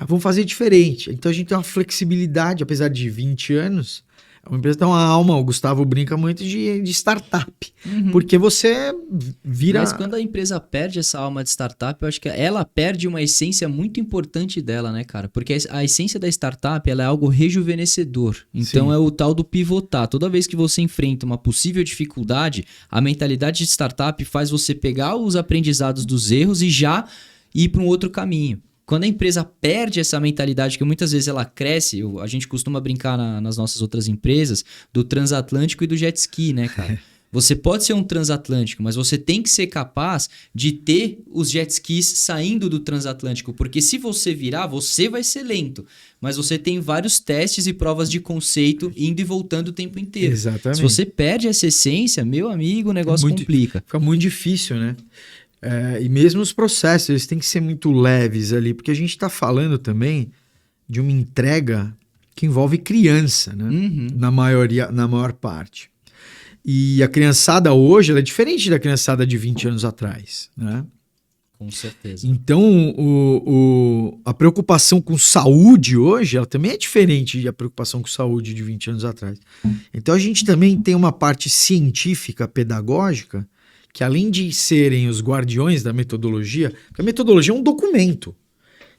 vamos fazer diferente. Então a gente tem uma flexibilidade, apesar de 20 anos... É uma empresa que tem uma alma, o Gustavo brinca muito de startup, porque você vira... Mas quando a empresa perde essa alma de startup, eu acho que ela perde uma essência muito importante dela, né, cara? Porque a essência da startup, ela é algo rejuvenescedor. Então é o tal do pivotar. Toda vez que você enfrenta uma possível dificuldade, a mentalidade de startup faz você pegar os aprendizados dos erros e já ir para um outro caminho. Quando a empresa perde essa mentalidade, que muitas vezes ela cresce, a gente costuma brincar nas nossas outras empresas, do transatlântico e do jet ski, né, cara? Você pode ser um transatlântico, mas você tem que ser capaz de ter os jet skis saindo do transatlântico, porque se você virar, você vai ser lento, mas você tem vários testes e provas de conceito indo e voltando o tempo inteiro. Exatamente. Se você perde essa essência, meu amigo, o negócio complica. Fica muito difícil, né? E mesmo os processos, eles têm que ser muito leves ali, porque a gente está falando também de uma entrega que envolve criança, né? Na maior parte. E a criançada hoje, ela é diferente da criançada de 20 anos atrás, né? Com certeza. Então, a preocupação com saúde hoje, ela também é diferente da preocupação com saúde de 20 anos atrás. Então, a gente também tem uma parte científica, pedagógica, que além de serem os guardiões da metodologia, porque a metodologia é um documento.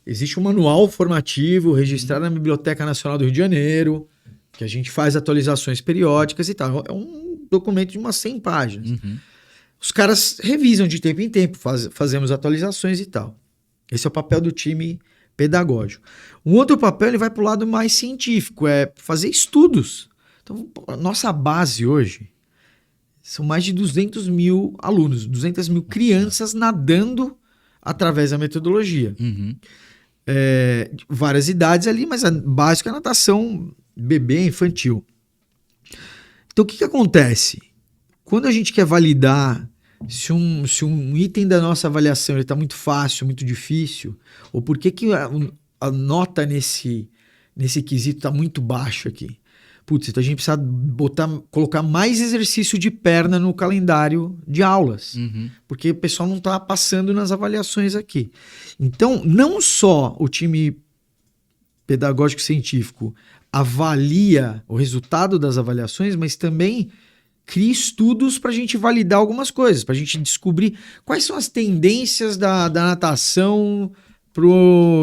Existe um manual formativo registrado na Biblioteca Nacional do Rio de Janeiro, que a gente faz atualizações periódicas e tal. É um documento de umas 100 páginas. Os caras revisam de tempo em tempo, fazemos atualizações e tal. Esse é o papel do time pedagógico. Um outro papel, ele vai para o lado mais científico, é fazer estudos. Então, a nossa base hoje são mais de 200 mil alunos, 200 mil crianças nadando através da metodologia. Várias idades ali, mas a básica é a natação bebê, infantil. Então o que acontece? Quando a gente quer validar se um item da nossa avaliação está muito fácil, muito difícil, ou por que a nota nesse quesito está muito baixa aqui? Putz, então a gente precisa colocar mais exercício de perna no calendário de aulas, porque o pessoal não está passando nas avaliações aqui. Então, não só o time pedagógico científico avalia o resultado das avaliações, mas também cria estudos para a gente validar algumas coisas, para a gente descobrir quais são as tendências da natação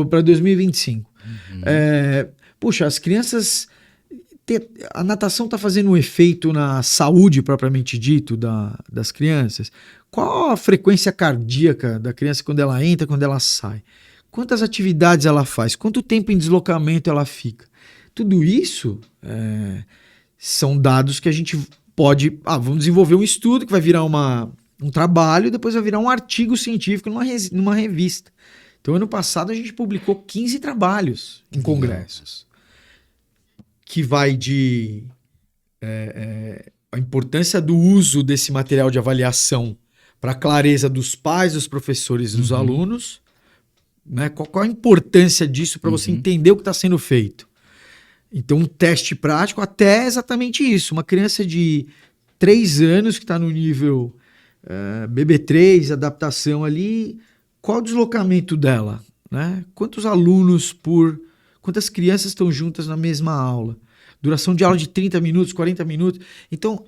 para 2025. Puxa, as crianças... A natação está fazendo um efeito na saúde propriamente dito das crianças? Qual a frequência cardíaca da criança quando ela entra, quando ela sai? quantas atividades ela faz, quanto tempo em deslocamento ela fica. Tudo isso são dados que a gente pode... vamos desenvolver um estudo que vai virar um trabalho e depois vai virar um artigo científico numa revista. Então, ano passado, a gente publicou 15 trabalhos em congressos. Que vai de... a importância do uso desse material de avaliação para a clareza dos pais, dos professores e dos alunos. Né? Qual a importância disso para você entender o que está sendo feito? Então, um teste prático até exatamente isso. Uma criança de 3 anos que está no nível BB3, adaptação ali, qual o deslocamento dela? Né? Quantos alunos quantas crianças estão juntas na mesma aula? Duração de aula de 30 minutos, 40 minutos. Então,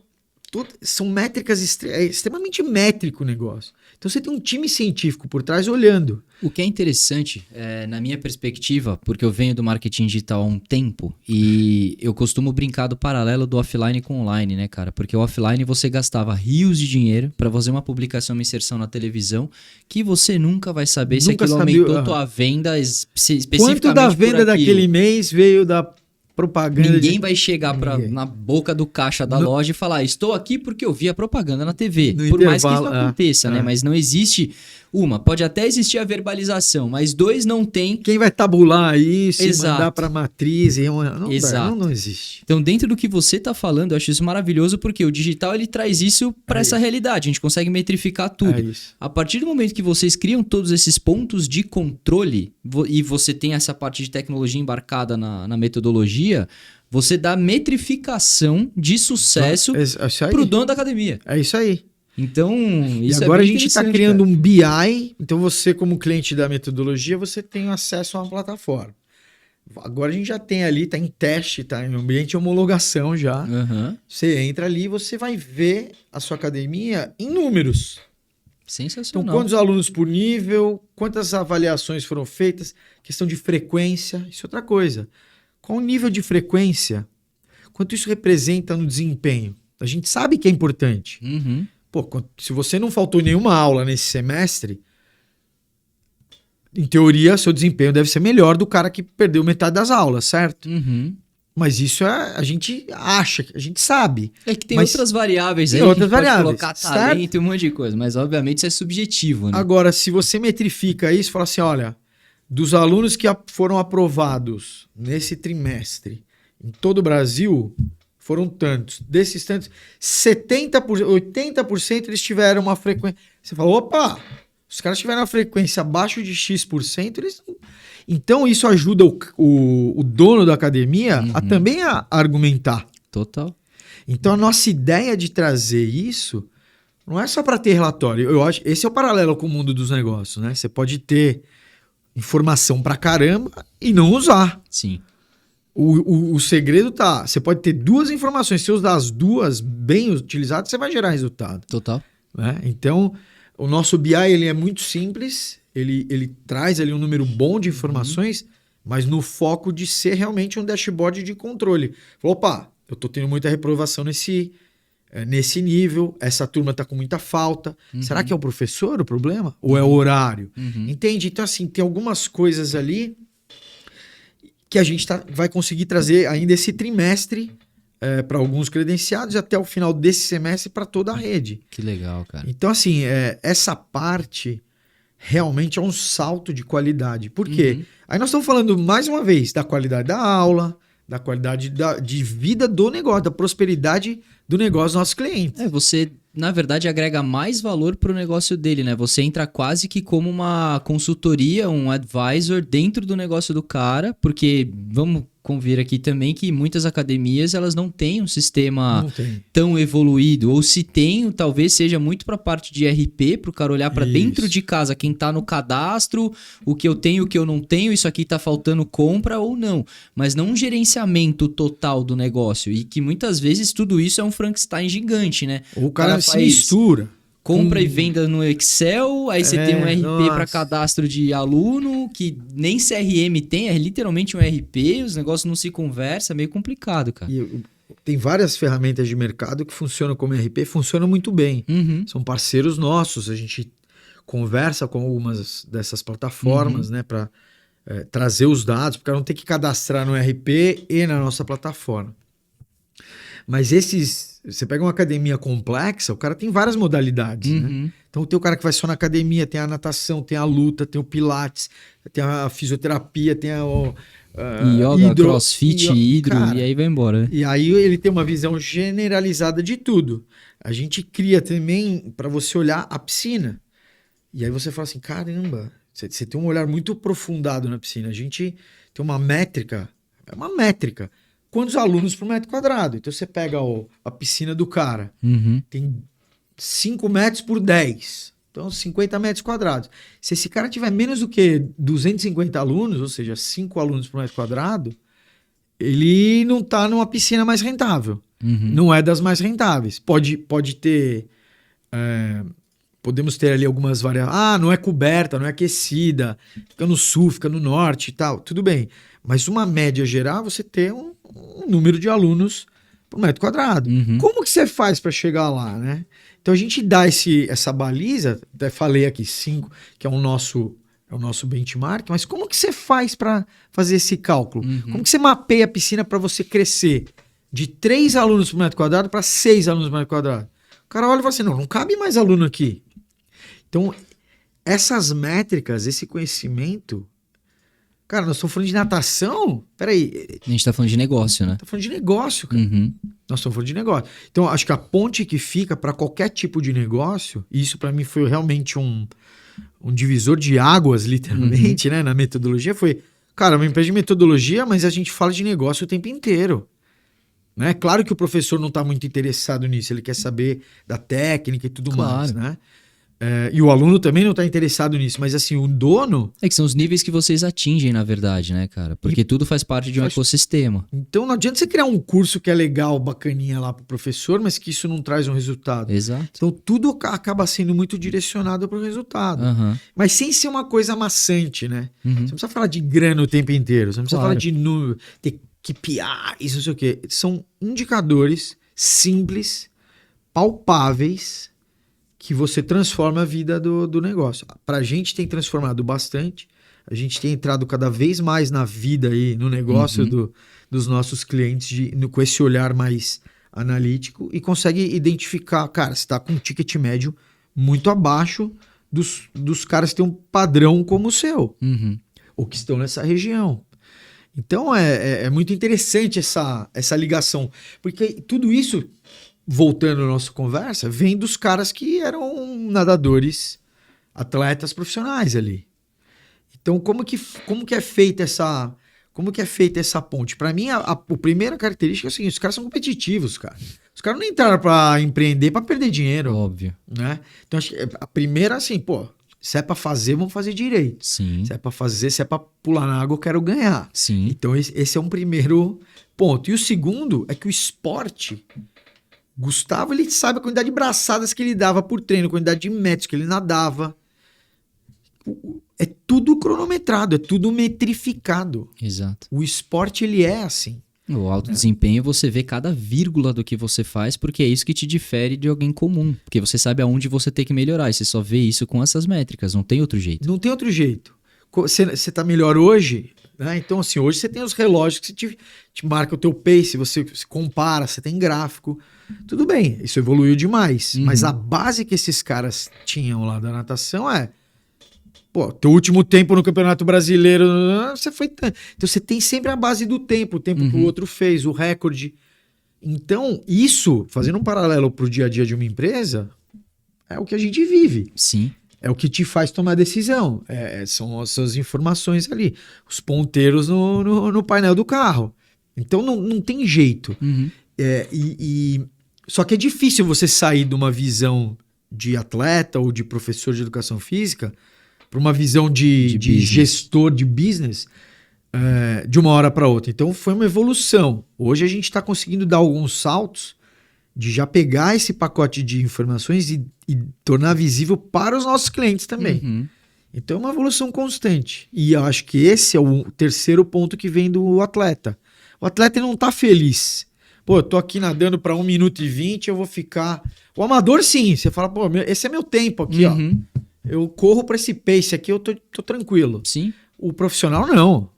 são métricas, extremamente métrico o negócio. Então, você tem um time científico por trás olhando. O que é interessante, na minha perspectiva, porque eu venho do marketing digital há um tempo, e eu costumo brincar do paralelo do offline com online, né, cara? Porque o offline você gastava rios de dinheiro para fazer uma publicação, uma inserção na televisão, que você nunca vai saber se aquilo aumentou tua venda especificamente. Quanto da venda daquele mês veio da propaganda? Ninguém vai chegar na boca do caixa da loja e falar, estou aqui porque eu vi a propaganda na TV. Por mais que isso aconteça, né? Mas não existe... pode até existir a verbalização, mas 2, não tem... Quem vai tabular isso e mandar para a matriz? Não existe. Então, dentro do que você está falando, eu acho isso maravilhoso, porque o digital ele traz isso para essa realidade. A gente consegue metrificar tudo. A partir do momento que vocês criam todos esses pontos de controle e você tem essa parte de tecnologia embarcada na metodologia, você dá metrificação de sucesso para o dono da academia. É isso aí. Então, isso e agora a gente está criando um BI, então você como cliente da metodologia, você tem acesso a uma plataforma. Agora a gente já tem ali, está em teste, está em ambiente de homologação já. Você entra ali e você vai ver a sua academia em números. Sensacional. Então, quantos alunos por nível, quantas avaliações foram feitas, questão de frequência, isso é outra coisa. Qual o nível de frequência? Quanto isso representa no desempenho? A gente sabe que é importante. Se você não faltou nenhuma aula nesse semestre, em teoria, seu desempenho deve ser melhor do cara que perdeu metade das aulas, certo? Mas isso a gente acha, a gente sabe. É que tem outras variáveis aí. Tem outras variáveis. Pode colocar talento e um monte de coisa, mas obviamente isso é subjetivo, né? Agora, se você metrifica isso, fala assim, olha, dos alunos que foram aprovados nesse trimestre em todo o Brasil, foram tantos. Desses tantos, 80% eles tiveram uma frequência. Você fala, opa, os caras tiveram uma frequência abaixo de X%, então isso ajuda o dono da academia a também a argumentar. Total. Então a nossa ideia de trazer isso não é só para ter relatório. Eu acho esse é o paralelo com o mundo dos negócios, né? Você pode ter informação pra caramba e não usar. Sim. O segredo tá... Você pode ter 2 informações. Se usar as 2 bem utilizadas, você vai gerar resultado. Total. Né? Então, o nosso BI ele é muito simples. Ele traz ali um número bom de informações, mas no foco de ser realmente um dashboard de controle. Opa, eu tô tendo muita reprovação nesse nível. Essa turma tá com muita falta. Será que é o professor o problema? Ou é o horário? Entende? Então, assim, tem algumas coisas ali que a gente vai conseguir trazer ainda esse trimestre para alguns credenciados e até o final desse semestre para toda a rede. Que legal, cara. Então, assim, essa parte realmente é um salto de qualidade. Por quê? Aí nós estamos falando, mais uma vez, da qualidade da aula, da qualidade de vida do negócio, da prosperidade do negócio dos nossos clientes. Você, na verdade, agrega mais valor para o negócio dele, né? Você entra quase que como uma consultoria, um advisor dentro do negócio do cara, porque vamos convir aqui também que muitas academias elas não têm um sistema tão evoluído, ou se tem, talvez seja muito para a parte de RP, para o cara olhar para dentro de casa, quem está no cadastro, o que eu tenho, o que eu não tenho, isso aqui está faltando compra ou não, mas não um gerenciamento total do negócio, e que muitas vezes tudo isso é um Frankenstein gigante, né? O cara se mistura. Compra e venda no Excel, aí você tem um RP para cadastro de aluno, que nem CRM tem, é literalmente um RP, os negócios não se conversam, é meio complicado, cara. Tem várias ferramentas de mercado que funcionam como RP, funcionam muito bem. São parceiros nossos, a gente conversa com algumas dessas plataformas, né, para trazer os dados, porque não tem que cadastrar no RP e na nossa plataforma. Mas você pega uma academia complexa, o cara tem várias modalidades, né? Então tem o cara que vai só na academia, tem a natação, tem a luta, tem o pilates, tem a fisioterapia, tem a yoga, crossfit, hidro, cara, e aí vai embora. Né? E aí ele tem uma visão generalizada de tudo. A gente cria também para você olhar a piscina. E aí você fala assim, caramba, você tem um olhar muito aprofundado na piscina. A gente tem uma métrica, é uma métrica. Quantos alunos por metro quadrado? Então você pega a piscina do cara, tem 5 metros por 10. Então 50 metros quadrados. Se esse cara tiver menos do que 250 alunos, ou seja, 5 alunos por metro quadrado, ele não está numa piscina mais rentável. Não é das mais rentáveis. Pode ter... podemos ter ali algumas variáveis. Não é coberta, não é aquecida, fica no sul, fica no norte e tal. Tudo bem. Mas uma média geral, você tem um número de alunos por metro quadrado. Como que você faz para chegar lá, né? Então a gente dá essa baliza, até falei aqui 5, que é o nosso benchmark, mas como que você faz para fazer esse cálculo? Como que você mapeia a piscina para você crescer de 3 alunos por metro quadrado para 6 alunos por metro quadrado? O cara olha e fala assim, não cabe mais aluno aqui. Então, essas métricas, esse conhecimento... Cara, nós estamos falando de natação? Peraí. A gente está falando de negócio, né? Está falando de negócio, cara. Nós estamos falando de negócio. Então, acho que a ponte que fica para qualquer tipo de negócio, e isso para mim foi realmente um divisor de águas, literalmente, né? Na metodologia, foi... Cara, uma empresa de metodologia, mas a gente fala de negócio o tempo inteiro. Né? Claro que o professor não está muito interessado nisso, ele quer saber da técnica e tudo mais, né? E o aluno também não está interessado nisso, mas assim, o dono... É que são os níveis que vocês atingem, na verdade, né, cara? Porque tudo faz parte de um ecossistema. Então não adianta você criar um curso que é legal, bacaninha lá pro professor, mas que isso não traz um resultado. Exato. Então tudo acaba sendo muito direcionado para o resultado. Mas sem ser uma coisa maçante, né? Você não precisa falar de grana o tempo inteiro, você não precisa falar de número, ter KPIs, não sei o quê. São indicadores simples, palpáveis, que você transforma a vida do negócio. Para a gente tem transformado bastante, a gente tem entrado cada vez mais na vida e no negócio dos nossos clientes com esse olhar mais analítico e consegue identificar, cara, você está com um ticket médio muito abaixo dos caras que têm um padrão como o seu, ou que estão nessa região. Então é muito interessante essa ligação, porque tudo isso... Voltando à nossa conversa, vem dos caras que eram nadadores, atletas profissionais ali. Então, como que é feita essa ponte? Para mim, a primeira característica é a seguinte: os caras são competitivos, cara. Os caras não entraram para empreender para perder dinheiro. Óbvio. Né? Então, acho que a primeira, assim, se é para fazer, vamos fazer direito. Sim. Se é para fazer, se é para pular na água, eu quero ganhar. Sim. Então, esse é um primeiro ponto. E o segundo é que o esporte... Gustavo, ele sabe a quantidade de braçadas que ele dava por treino, a quantidade de metros que ele nadava. É tudo cronometrado, é tudo metrificado. Exato. O esporte, ele é assim. O alto desempenho, você vê cada vírgula do que você faz, porque é isso que te difere de alguém comum. Porque você sabe aonde você tem que melhorar, e você só vê isso com essas métricas, não tem outro jeito. Não tem outro jeito. Você tá melhor hoje, né? Então, assim, hoje você tem os relógios que te marcam o teu pace, você se compara, você tem gráfico. Tudo bem, isso evoluiu demais. Mas a base que esses caras tinham lá da natação teu último tempo no Campeonato Brasileiro, você foi tanto. Então você tem sempre a base do tempo, o tempo que o outro fez, o recorde. Então, isso, fazendo um paralelo pro dia a dia de uma empresa, é o que a gente vive. Sim. É o que te faz tomar decisão. São as suas informações ali. Os ponteiros no painel do carro. Então não tem jeito. Só que é difícil você sair de uma visão de atleta ou de professor de educação física para uma visão de gestor de business de uma hora para outra. Então foi uma evolução. Hoje a gente está conseguindo dar alguns saltos de já pegar esse pacote de informações e tornar visível para os nossos clientes também. Então é uma evolução constante. E eu acho que esse é o terceiro ponto que vem do atleta. O atleta não está feliz. Eu tô aqui nadando para 1 minuto e 20, eu vou ficar... O amador, sim. Você fala, esse é meu tempo aqui, ó. eu corro para esse pace aqui, eu tô tranquilo. Sim. O profissional não.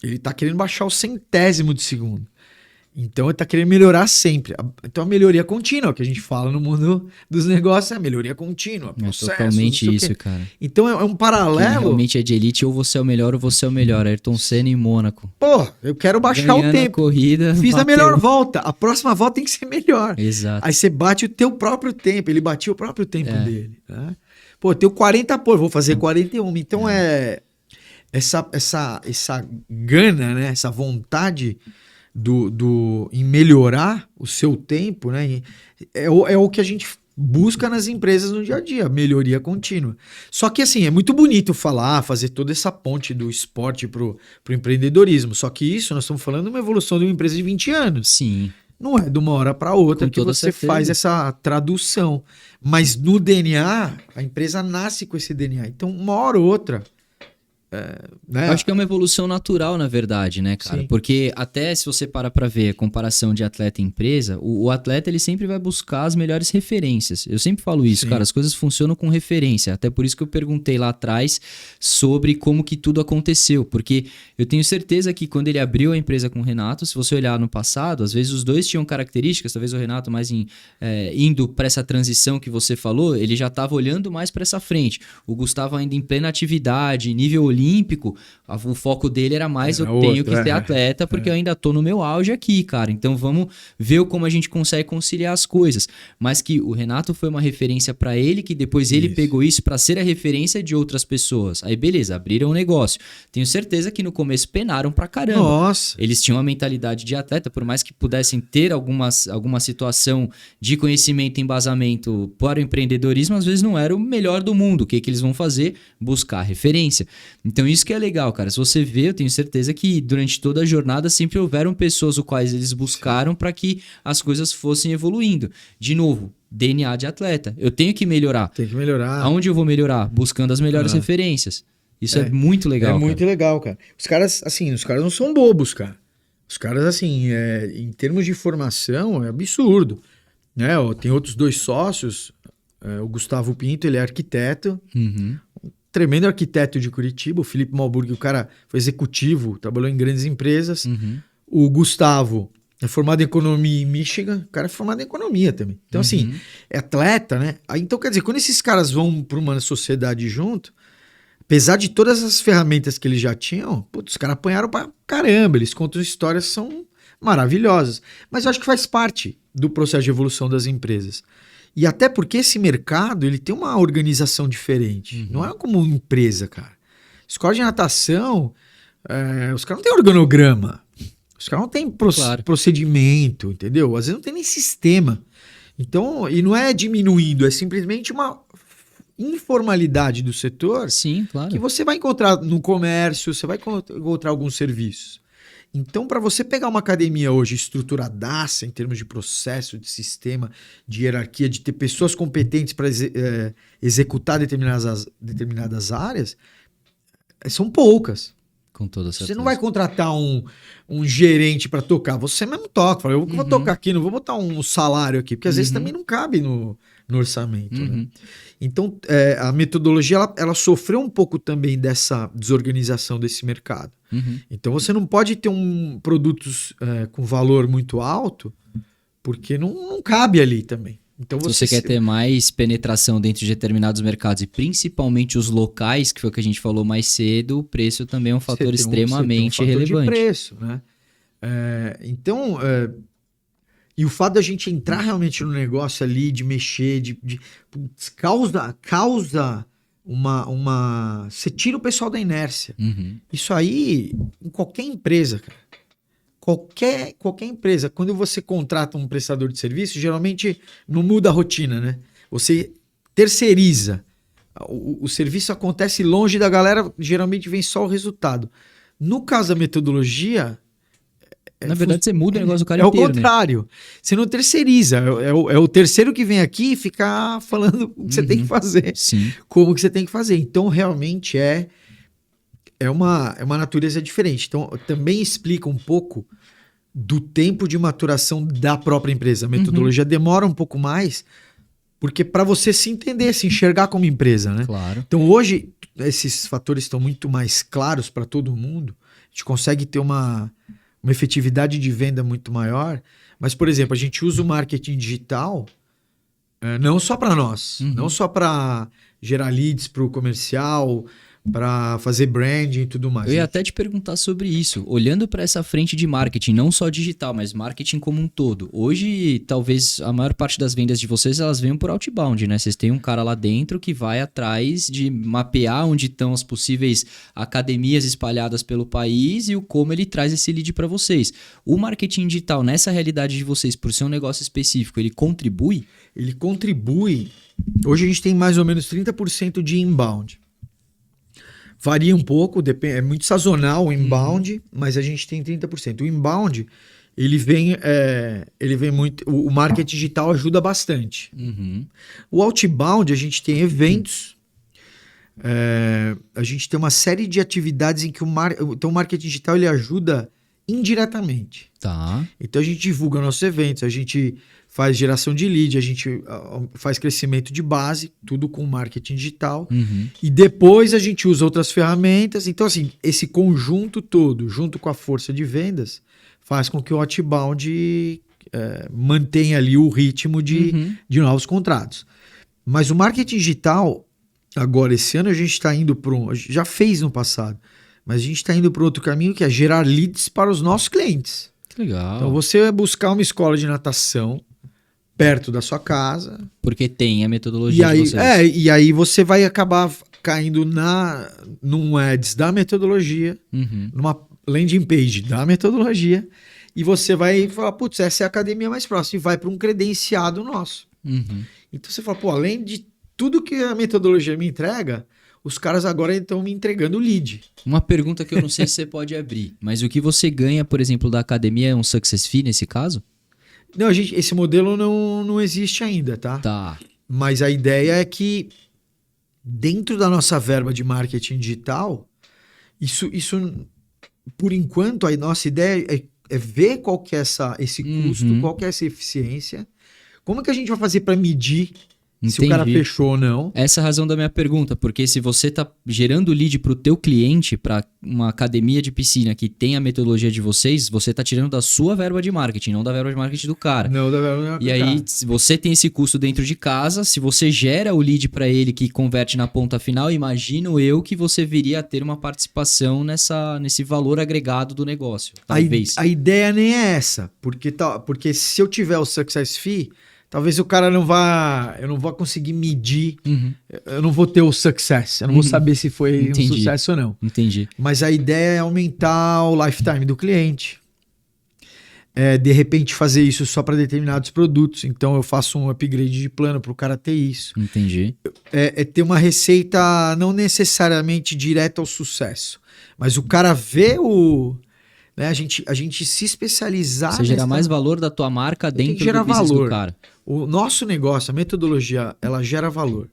Ele tá querendo baixar o centésimo de segundo. Então ele tá querendo melhorar sempre. Então a melhoria contínua, que a gente fala no mundo dos negócios, é a melhoria contínua. Processo, é totalmente isso, cara. Então é um paralelo. Quem realmente é de elite, ou você é o melhor ou você é o melhor. Ayrton Senna em Mônaco. Pô, eu quero baixar Ganhando o tempo. A corrida, fiz bateu. a melhor volta. A próxima volta tem que ser melhor. Exato. Aí você bate o teu próprio tempo. Ele batia o próprio tempo dele. Né? Pô, eu tenho 40 vou fazer 41. Então essa gana, né? Essa vontade em melhorar o seu tempo, né? É o que a gente busca nas empresas no dia a dia, melhoria contínua. Só que assim, é muito bonito fazer toda essa ponte do esporte pro empreendedorismo. Só que isso, nós estamos falando de uma evolução de uma empresa de 20 anos. Sim. Não é de uma hora para outra Com que toda você certeza. faz essa tradução. Mas no DNA, a empresa nasce com esse DNA. Então, uma hora ou outra... né? Eu acho que é uma evolução natural, na verdade, né, cara? Sim. Porque até se você parar pra ver a comparação de atleta e empresa, o atleta ele sempre vai buscar as melhores referências. Eu sempre falo isso, Sim. cara, as coisas funcionam com referência. Até por isso que eu perguntei lá atrás sobre como que tudo aconteceu. Porque eu tenho certeza que quando ele abriu a empresa com o Renato, se você olhar no passado, às vezes os dois tinham características, talvez o Renato mais indo pra essa transição que você falou, ele já estava olhando mais pra essa frente. O Gustavo ainda em plena atividade, nível olímpico, o foco dele era mais tenho que ser atleta porque eu ainda tô no meu auge aqui, cara. Então vamos ver como a gente consegue conciliar as coisas. Mas que o Renato foi uma referência pra ele, que depois ele pegou isso pra ser a referência de outras pessoas. Aí beleza, abriram um negócio. Tenho certeza que no começo penaram pra caramba. Nossa. Eles tinham uma mentalidade de atleta, por mais que pudessem ter alguma situação de conhecimento e embasamento para o empreendedorismo, às vezes não era o melhor do mundo. O que eles vão fazer? Buscar referência. Então isso que é legal, cara. Se você vê, eu tenho certeza que durante toda a jornada sempre houveram pessoas os quais eles buscaram para que as coisas fossem evoluindo. De novo, DNA de atleta. Eu tenho que melhorar. Tem que melhorar. Aonde eu vou melhorar? Buscando as melhores referências. Isso é muito legal. Muito legal, cara. Os caras não são bobos, cara. Os caras, assim, em termos de formação, é absurdo. Né? Tem outros 2 sócios. O Gustavo Pinto, ele é arquiteto. Uhum. Tremendo arquiteto de Curitiba. O Felipe Malburg, o cara foi executivo, trabalhou em grandes empresas. Uhum. O Gustavo é formado em economia em Michigan. O cara é formado em economia também. Então, assim, é atleta, né? Então, quer dizer, quando esses caras vão para uma sociedade junto, apesar de todas as ferramentas que eles já tinham, os caras apanharam pra caramba. Eles contam histórias que são maravilhosas. Mas eu acho que faz parte do processo de evolução das empresas. E até porque esse mercado ele tem uma organização diferente. Não é como uma empresa, cara. Escola de natação, os caras não têm organograma. Os caras não têm procedimento, entendeu? Às vezes não tem nem sistema. Então, e não é diminuindo, é simplesmente uma informalidade do setor. Sim, claro. Que você vai encontrar no comércio, você vai encontrar alguns serviços. Então, para você pegar uma academia hoje estruturadaça em termos de processo, de sistema, de hierarquia, de ter pessoas competentes para executar determinadas áreas, são poucas. Com toda certeza. Você não vai contratar um gerente para tocar, você mesmo toca. Fala, eu vou tocar aqui, não vou botar um salário aqui, porque às vezes também não cabe no orçamento. Né? Então, a metodologia ela sofreu um pouco também dessa desorganização desse mercado. Então, você não pode ter produtos com valor muito alto, porque não cabe ali também. Então, se você quer ter mais penetração dentro de determinados mercados, e principalmente os locais, que foi o que a gente falou mais cedo, o preço também é um fator extremamente relevante. De preço, né? Então... E o fato da gente entrar realmente no negócio ali, de mexer, causa uma... Você tira o pessoal da inércia. Isso aí, em qualquer empresa, cara. Qualquer empresa. Quando você contrata um prestador de serviço, geralmente não muda a rotina, né? Você terceiriza. O serviço acontece longe da galera, geralmente vem só o resultado. No caso da metodologia... Na verdade, você muda o negócio do cara inteiro. É o contrário. Né? Você não terceiriza. É o terceiro que vem aqui e ficar falando o que você tem que fazer. Sim. Como que você tem que fazer. Então, realmente é uma natureza diferente. Então, também explica um pouco do tempo de maturação da própria empresa. A metodologia demora um pouco mais Porque para você se entender, se enxergar como empresa, né? Claro. Então hoje esses fatores estão muito mais claros para todo mundo. A gente consegue ter uma efetividade de venda muito maior. Mas, por exemplo, a gente usa o marketing digital não só para nós, não só para gerar leads para o comercial, para fazer branding e tudo mais. Eu ia até te perguntar sobre isso. Olhando para essa frente de marketing, não só digital, mas marketing como um todo. Hoje, talvez a maior parte das vendas de vocês, elas venham por outbound, né? Vocês têm um cara lá dentro que vai atrás de mapear onde estão as possíveis academias espalhadas pelo país e o como ele traz esse lead para vocês. O marketing digital, nessa realidade de vocês, por ser um negócio específico, ele contribui? Ele contribui. Hoje a gente tem mais ou menos 30% de inbound. Varia um pouco, é muito sazonal o inbound, mas a gente tem 30%. O inbound, ele vem muito... O marketing digital ajuda bastante. O outbound, a gente tem eventos, a gente tem uma série de atividades em que então o marketing digital ele ajuda indiretamente. Tá. Então a gente divulga nossos eventos, a gente faz geração de lead, a gente faz crescimento de base, tudo com marketing digital. E depois a gente usa outras ferramentas. Então, assim, esse conjunto todo, junto com a força de vendas, faz com que o outbound mantenha ali o ritmo de novos contratos. Mas o marketing digital, agora, esse ano, a gente está indo para já fez no passado, mas a gente está indo para outro caminho, que é gerar leads para os nossos clientes. Que legal. Então, você vai buscar uma escola de natação perto da sua casa. Porque tem a metodologia de vocês. E aí você vai acabar caindo num ads da metodologia, numa landing page da metodologia, e você vai falar, putz, essa é a academia mais próxima, e vai para um credenciado nosso. Então você fala, pô, além de tudo que a metodologia me entrega, os caras agora estão me entregando lead. Uma pergunta que eu não sei se você pode abrir, mas o que você ganha, por exemplo, da academia é um success fee nesse caso? Não, esse modelo não existe ainda, tá? Tá. Mas a ideia é que dentro da nossa verba de marketing digital, isso por enquanto, a nossa ideia é ver qual que é esse custo, qual que é essa eficiência, como é que a gente vai fazer para medir se o cara fechou ou não. Essa é a razão da minha pergunta, porque se você está gerando lead para o teu cliente, para uma academia de piscina que tem a metodologia de vocês, você está tirando da sua verba de marketing, não da verba de marketing do cara. Não, da verba de marketing. E aí, se você tem esse custo dentro de casa, se você gera o lead para ele que converte na ponta final, imagino eu que você viria a ter uma participação nesse valor agregado do negócio. Talvez. A ideia nem é essa, porque se eu tiver o success fee, talvez o cara eu não vou conseguir medir, eu não vou ter o success, eu não vou saber se foi um sucesso ou não. Entendi. Mas a ideia é aumentar o lifetime do cliente. De repente fazer isso só para determinados produtos. Então eu faço um upgrade de plano para o cara ter isso. Entendi. É ter uma receita não necessariamente direta ao sucesso, mas o cara vê né, a gente se especializar. Você gerar mais valor da tua marca dentro do business do cara. O nosso negócio, a metodologia, ela gera valor.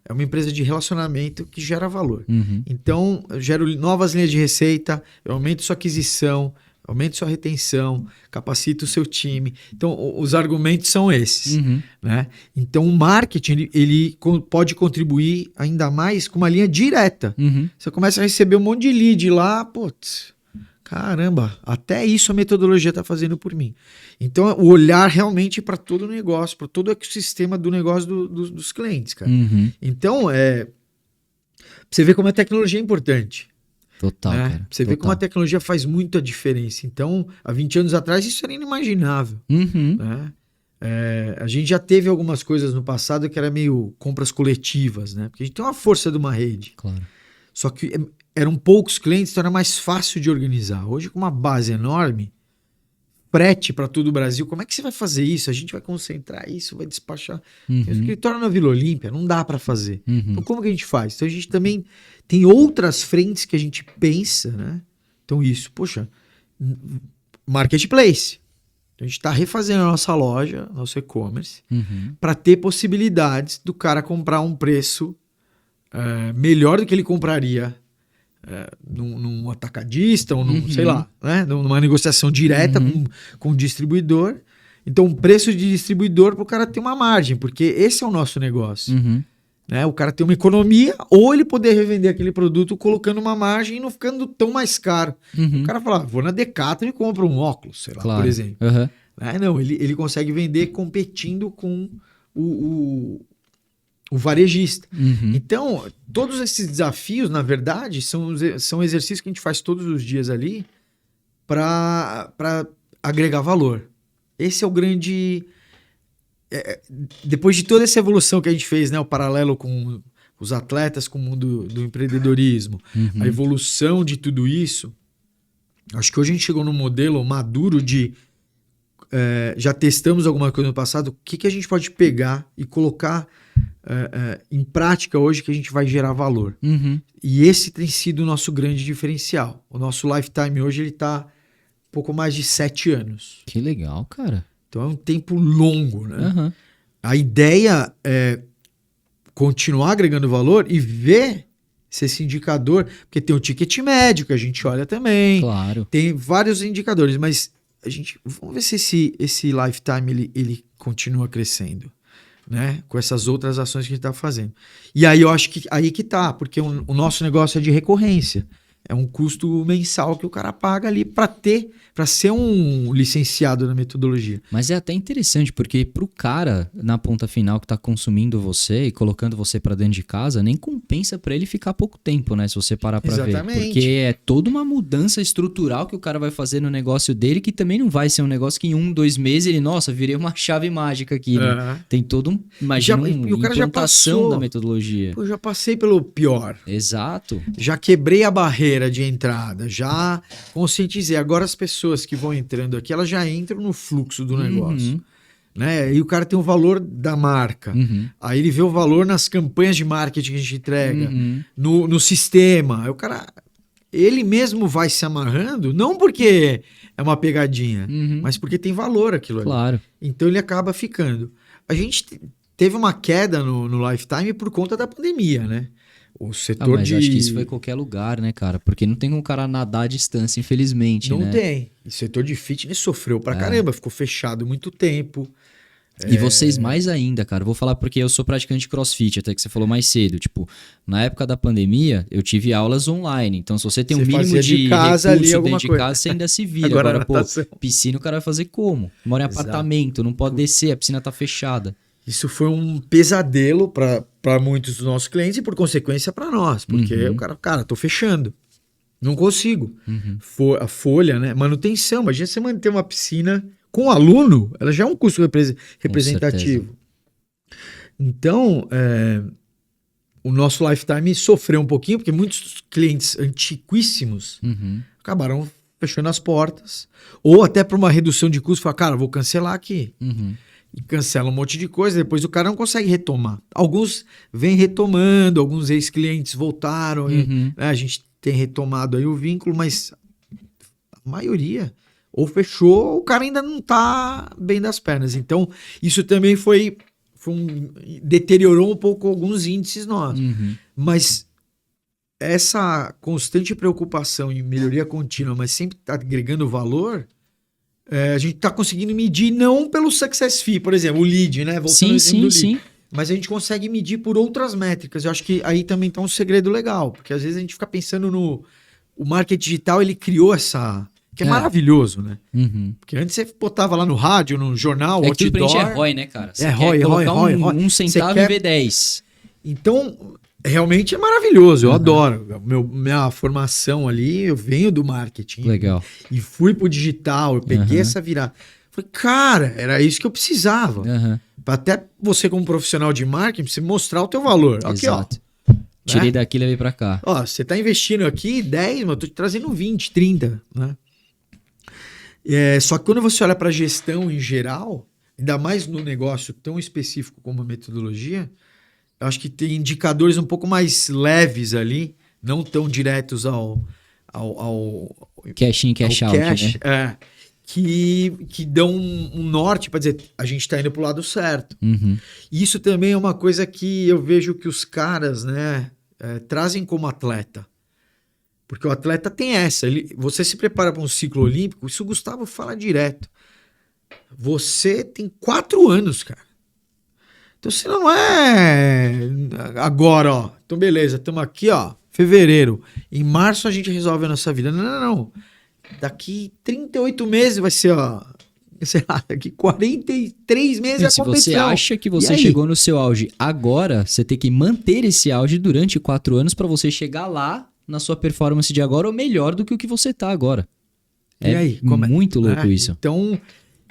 É uma empresa de relacionamento que gera valor. Então, eu gero novas linhas de receita, eu aumento sua aquisição, aumento sua retenção, capacito o seu time. Então, os argumentos são esses. Né? Então, o marketing ele pode contribuir ainda mais com uma linha direta. Você começa a receber um monte de lead lá, putz, caramba, até isso a metodologia está fazendo por mim. Então, o olhar realmente para todo o negócio, para todo o ecossistema do negócio dos clientes, cara. Então, você vê como a tecnologia é importante. Total, né? cara. Você vê como a tecnologia faz muita diferença. Então, há 20 anos atrás, isso era inimaginável. Né? A gente já teve algumas coisas no passado que era meio compras coletivas, né? Porque a gente tem uma força de uma rede. Claro. Só que eram poucos clientes, então era mais fácil de organizar. Hoje, com uma base enorme, frete para todo o Brasil, como é que você vai fazer isso? A gente vai concentrar isso, vai despachar. O escritório na Vila Olímpia não dá para fazer. Então, como que a gente faz? Então, a gente também tem outras frentes que a gente pensa, né? Então, poxa, marketplace. A gente está refazendo a nossa loja, nosso e-commerce, para ter possibilidades do cara comprar um preço melhor do que ele compraria num atacadista ou sei lá, né? Numa negociação direta com o distribuidor, Então, o preço de distribuidor para o cara ter uma margem, porque esse é o nosso negócio. Né? O cara ter uma economia ou ele poder revender aquele produto colocando uma margem e não ficando tão mais caro. O cara fala, vou na Decathlon e compro um óculos, sei lá, por exemplo. Não, ele consegue vender competindo com o varejista. Então, todos esses desafios, na verdade, são exercícios que a gente faz todos os dias ali para agregar valor. Esse é o grande... depois de toda essa evolução que a gente fez, né, o paralelo com os atletas, com o mundo do empreendedorismo, a evolução de tudo isso, acho que hoje a gente chegou num modelo maduro de já testamos alguma coisa no passado, o que a gente pode pegar e colocar em prática hoje que a gente vai gerar valor. E esse tem sido o nosso grande diferencial. O nosso lifetime hoje ele está pouco mais de 7 anos. Que legal, cara. Então é um tempo longo, né? A ideia é continuar agregando valor e ver se esse indicador... Porque tem o ticket médio que a gente olha também. Claro. Tem vários indicadores, mas vamos ver se esse lifetime ele continua crescendo, né? Com essas outras ações que a gente está fazendo. E aí eu acho que aí que tá, porque o nosso negócio é de recorrência. É um custo mensal que o cara paga ali para ser um licenciado na metodologia. Mas é até interessante, porque pro cara na ponta final que tá consumindo você e colocando você para dentro de casa, nem compensa para ele ficar pouco tempo, né? Se você parar para ver. Porque é toda uma mudança estrutural que o cara vai fazer no negócio dele, que também não vai ser um negócio que em 1, 2 meses ele, nossa, virei uma chave mágica aqui, né? Tem todo uma implantação da metodologia. Eu já passei pelo pior. Exato. Já quebrei a barreira de entrada, já conscientizei. Agora as pessoas que vão entrando aqui, elas já entram no fluxo do negócio. Né? E o cara tem o valor da marca. Aí ele vê o valor nas campanhas de marketing que a gente entrega, no sistema. Aí o cara, ele mesmo vai se amarrando, não porque é uma pegadinha, mas porque tem valor aquilo ali. Claro. Então ele acaba ficando. A gente teve uma queda no lifetime por conta da pandemia, né? O setor mas acho que isso foi em qualquer lugar, né, cara? Porque não tem como o cara nadar à distância, infelizmente, não né? tem. O setor de fitness sofreu pra caramba, ficou fechado muito tempo. E vocês mais ainda, cara. Vou falar porque eu sou praticante de CrossFit, até que você falou mais cedo. Tipo, na época da pandemia, eu tive aulas online. Então, se você tem um mínimo de casa, recurso ali, dentro de casa, você ainda se vira. Agora pô, piscina o cara vai fazer como? Mora em apartamento, não pode descer, a piscina tá fechada. Isso foi um pesadelo para muitos dos nossos clientes e, por consequência, para nós. Porque o cara, tô fechando. Não consigo. A folha, né? Manutenção. Imagina você manter uma piscina com aluno, ela já é um custo representativo. Então, o nosso lifetime sofreu um pouquinho, porque muitos clientes antiquíssimos acabaram fechando as portas. Ou até para uma redução de custo, falaram, cara, vou cancelar aqui. E cancela um monte de coisa, depois o cara não consegue retomar. Alguns vêm retomando, alguns ex-clientes voltaram, né? A gente tem retomado aí o vínculo, mas a maioria ou fechou, ou o cara ainda não está bem das pernas. Então, isso também deteriorou um pouco alguns índices nossos. Mas essa constante preocupação em melhoria contínua, mas sempre tá agregando valor... a gente está conseguindo medir não pelo success fee, por exemplo, o lead, né? Voltando ao exemplo do lead. Mas a gente consegue medir por outras métricas. Eu acho que aí também está um segredo legal, porque às vezes a gente fica pensando o marketing digital, ele criou essa... Que é maravilhoso, né? Porque antes você botava lá no rádio, no jornal, outdoor... Tudo pra gente é ROI, né, cara? Você ROI, quer colocar um centavo em V10. Então... Realmente é maravilhoso, eu adoro. Minha formação ali, eu venho do marketing. Legal. E fui pro digital, eu peguei essa virada. Falei, cara, era isso que eu precisava. Até você como profissional de marketing, você mostrar o teu valor. Aqui, exato. Ó. Tirei daqui e levei pra cá. Ó, você tá investindo aqui 10, mas eu tô te trazendo 20, 30, né? Só que quando você olha pra gestão em geral, ainda mais no negócio tão específico como a metodologia... Eu acho que tem indicadores um pouco mais leves ali, não tão diretos ao cash in, cash out, né? Que dão um norte para dizer, a gente está indo para o lado certo. Isso também é uma coisa que eu vejo que os caras, né, trazem como atleta. Porque o atleta tem essa. Você se prepara para um ciclo olímpico, isso o Gustavo fala direto. você tem 4 anos, cara. Então você não é agora, ó. Então beleza, estamos aqui, ó, fevereiro. Em março a gente resolve a nossa vida. Não, não, não. Daqui 38 meses vai ser, ó, sei lá, daqui 43 meses E é a se competição. você acha que você E aí? chegou no seu auge agora, você tem que manter esse auge durante 4 anos para você chegar lá na sua performance de agora ou melhor do que o que você tá agora. E aí? Como é? Muito louco isso. Então,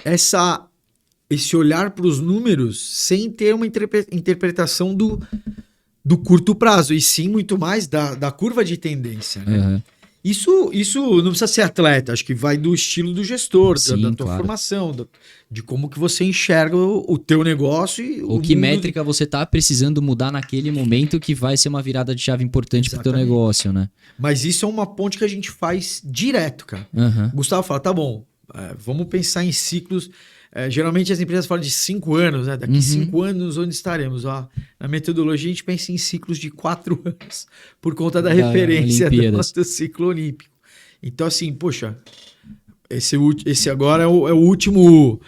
esse olhar para os números sem ter uma interpretação do curto prazo, e sim muito mais da curva de tendência. Né? Uhum. Isso não precisa ser atleta, acho que vai do estilo do gestor, Sim, da tua formação, de como que você enxerga o teu negócio e ou que métrica você tá precisando mudar naquele momento que vai ser uma virada de chave importante pro teu negócio, né? Mas isso é uma ponte que a gente faz direto, cara. Uhum. O Gustavo fala, tá bom, vamos pensar em ciclos. Geralmente as empresas falam de 5 anos, né? Daqui 5 anos, onde estaremos? Ó, na metodologia, a gente pensa em ciclos de 4 anos, por conta da referência do nosso ciclo olímpico. Então, assim, poxa, esse agora é o último.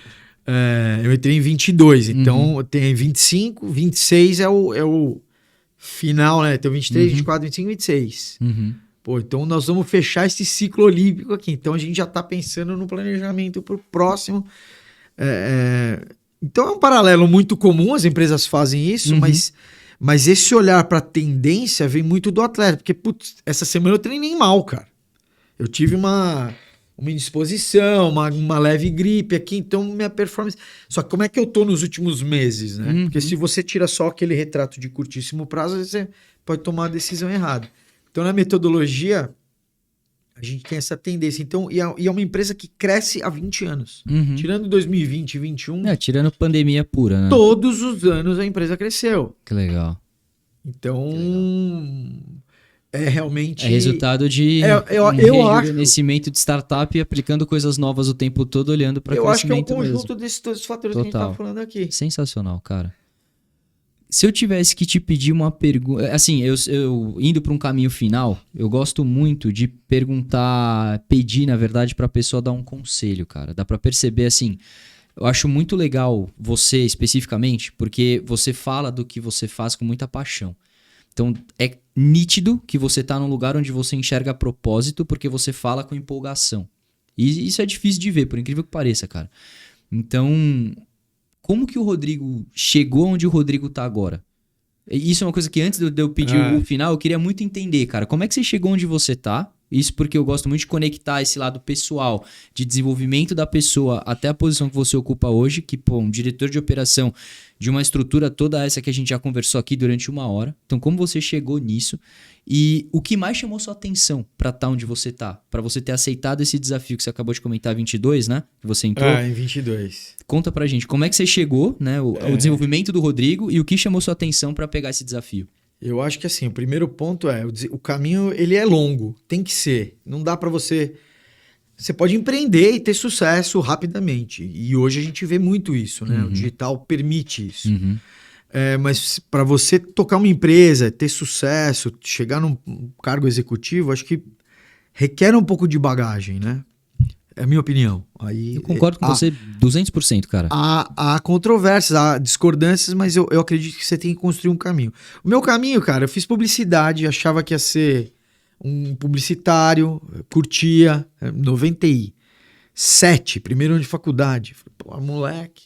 Eu entrei em 22, então tem 25, 26 é o final, né? Tem 23, 24, 25, 26. Pô, então nós vamos fechar esse ciclo olímpico aqui. Então a gente já está pensando no planejamento para o próximo. Então é um paralelo muito comum, as empresas fazem isso, mas esse olhar para a tendência vem muito do atleta, porque putz, essa semana eu treinei mal, cara. Eu tive uma indisposição, uma leve gripe aqui, então minha performance... Só que como é que eu tô nos últimos meses, né? Porque se você tira só aquele retrato de curtíssimo prazo, você pode tomar a decisão errada. Então na metodologia... A gente tem essa tendência. Então, e é uma empresa que cresce há 20 anos. Tirando 2020 e 2021... tirando pandemia pura, né? Todos os anos a empresa cresceu. Que legal. Então, é realmente... É resultado de rejuvenescimento de startup e aplicando coisas novas o tempo todo, olhando para crescimento mesmo. Eu acho que é um conjunto desses todos os fatores que a gente tá falando aqui. Sensacional, cara. Se eu tivesse que te pedir uma pergunta... Assim, eu indo para um caminho final, eu gosto muito de pedir, na verdade, para a pessoa dar um conselho, cara. Dá para perceber, assim... Eu acho muito legal você, especificamente, porque você fala do que você faz com muita paixão. Então, é nítido que você tá num lugar onde você enxerga propósito, porque você fala com empolgação. E isso é difícil de ver, por incrível que pareça, cara. Então... Como que o Rodrigo chegou onde o Rodrigo tá agora? Isso é uma coisa que antes de eu pedir o final, eu queria muito entender, cara. Como é que você chegou onde você tá? Isso porque eu gosto muito de conectar esse lado pessoal, de desenvolvimento da pessoa até a posição que você ocupa hoje, que, pô, um diretor de operação de uma estrutura toda essa que a gente já conversou aqui durante 1 hora. Então, como você chegou nisso? E o que mais chamou sua atenção pra estar onde você tá? Pra você ter aceitado esse desafio que você acabou de comentar, 22, né? Que você entrou. Em 22. Conta pra gente, como é que você chegou, né? O desenvolvimento do Rodrigo e o que chamou sua atenção pra pegar esse desafio? Eu acho que assim, o primeiro ponto o caminho ele é longo, tem que ser. Não dá pra você... Você pode empreender e ter sucesso rapidamente. E hoje a gente vê muito isso, né? O digital permite isso. Mas para você tocar uma empresa, ter sucesso, chegar num cargo executivo, acho que requer um pouco de bagagem, né? É a minha opinião. Aí, eu concordo com você 200%, cara. Há controvérsias, há discordâncias, mas eu acredito que você tem que construir um caminho. O meu caminho, cara, eu fiz publicidade, achava que ia ser um publicitário, curtia, 97, primeiro ano de faculdade. Falei, pô, moleque.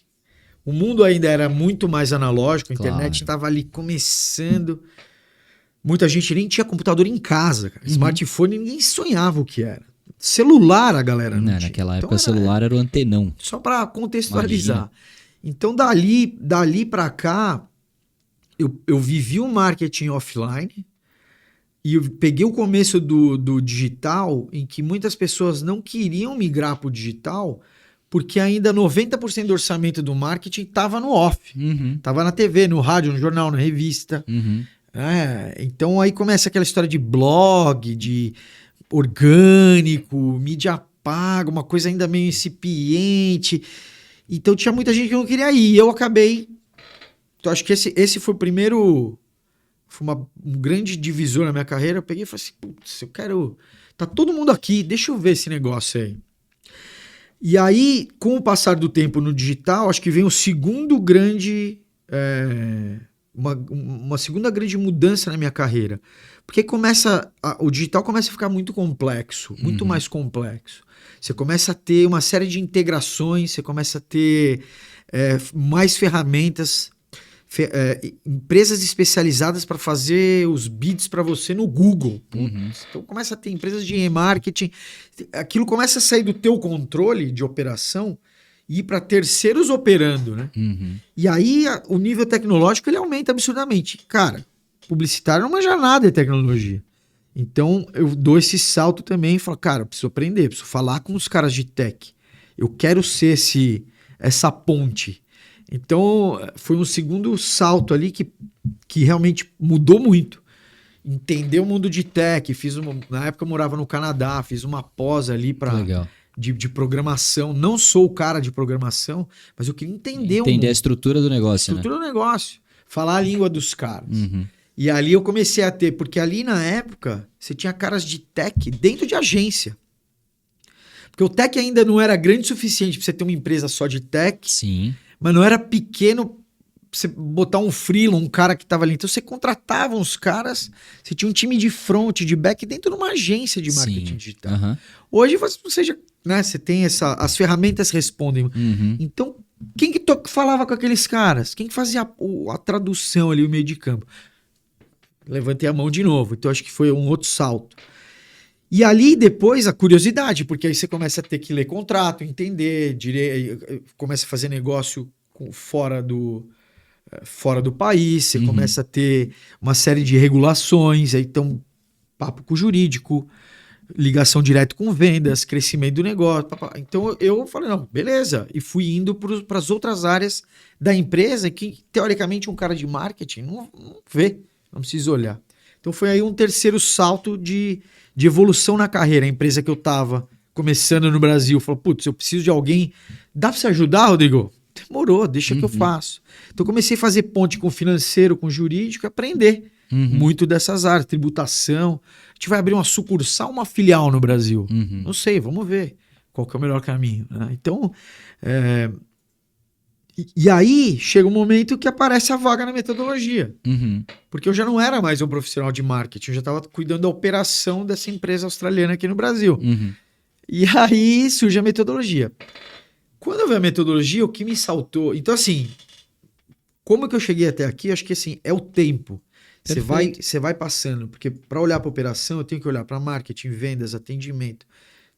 O mundo ainda era muito mais analógico, a internet estava ali começando. Muita gente nem tinha computador em casa, cara. Smartphone, ninguém sonhava o que era. Celular a galera não tinha. Naquela época o celular era o antenão. Só para contextualizar. Imagina. Então dali para cá eu vivi o marketing offline e eu peguei o começo do digital em que muitas pessoas não queriam migrar para o digital porque ainda 90% do orçamento do marketing estava no off. Estava na TV, no rádio, no jornal, na revista. Então aí começa aquela história de blog, de orgânico, mídia paga, uma coisa ainda meio incipiente. Então tinha muita gente que não queria ir. E eu acabei... Então acho que esse foi o primeiro... Foi um grande divisor na minha carreira. Eu peguei e falei assim, putz, eu quero... Tá todo mundo aqui, deixa eu ver esse negócio aí. E aí, com o passar do tempo no digital, acho que vem o segundo grande... uma segunda grande mudança na minha carreira. Porque o digital começa a ficar muito complexo, muito mais complexo. Você começa a ter uma série de integrações, você começa a ter mais ferramentas, empresas especializadas para fazer os bids para você no Google. Então começa a ter empresas de remarketing. Aquilo começa a sair do teu controle de operação e ir para terceiros operando, né? E aí o nível tecnológico ele aumenta absurdamente. Cara, publicitário não manja nada de tecnologia. Então eu dou esse salto também e falo, cara, eu preciso aprender, preciso falar com os caras de tech. Eu quero ser essa ponte. Então foi um segundo salto ali que realmente mudou muito. Entender o mundo de tech. Na época eu morava no Canadá, fiz uma pós ali para... De programação. Não sou o cara de programação, mas eu queria entender a estrutura do negócio. Do negócio. Falar a língua dos caras. E ali eu comecei a ter, porque ali na época você tinha caras de tech dentro de agência. Porque o tech ainda não era grande o suficiente para você ter uma empresa só de tech. Sim. Mas não era pequeno pra você botar um freela, um cara que estava ali. Então você contratava uns caras, você tinha um time de front, de back dentro de uma agência de marketing digital. Hoje você tem as ferramentas respondem. Então, quem que falava com aqueles caras? Quem que fazia a tradução ali, o meio de campo? Levantei a mão de novo. Então, acho que foi um outro salto. E ali, depois, a curiosidade, porque aí você começa a ter que ler contrato, entender, começa a fazer negócio fora do país, você começa a ter uma série de regulações, aí então, papo com o jurídico, ligação direto com vendas, crescimento do negócio. Então eu falei, não, beleza. E fui indo para as outras áreas da empresa que, teoricamente, um cara de marketing não vê, não precisa olhar. Então foi aí um terceiro salto de evolução na carreira. A empresa que eu estava começando no Brasil falou, putz, eu preciso de alguém. Dá para você ajudar, Rodrigo? Demorou, deixa que eu faço. Então comecei a fazer ponte com o financeiro, com o jurídico, aprender muito dessas áreas, tributação. A gente vai abrir uma sucursal, uma filial no Brasil. Não sei, vamos ver qual que é o melhor caminho. Né? Então, e aí chega um momento que aparece a vaga na metodologia. Porque eu já não era mais um profissional de marketing, eu já estava cuidando da operação dessa empresa australiana aqui no Brasil. E aí surge a metodologia. Quando eu vi a metodologia, o que me saltou... Então, assim, como que eu cheguei até aqui? Acho que assim, é o tempo. Você vai passando. Porque para olhar para operação, eu tenho que olhar para marketing, vendas, atendimento,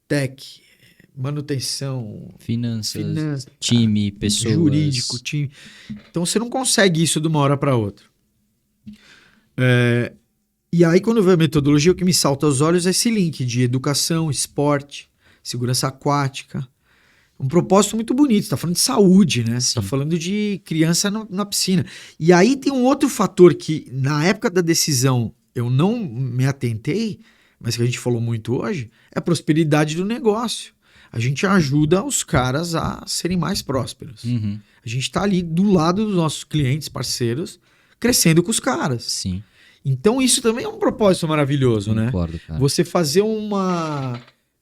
tech, manutenção, finanças, time, pessoas. Jurídico, time. Então, você não consegue isso de uma hora para outra. E aí, quando eu vejo a metodologia, o que me salta aos olhos é esse link de educação, esporte, segurança aquática. Um propósito muito bonito. Você está falando de saúde, né? Você está falando de criança na piscina. E aí tem um outro fator que, na época da decisão, eu não me atentei, mas que a gente falou muito hoje, é a prosperidade do negócio. A gente ajuda os caras a serem mais prósperos. A gente está ali do lado dos nossos clientes, parceiros, crescendo com os caras. Sim. Então isso também é um propósito maravilhoso, Concordo, né? cara. Você fazer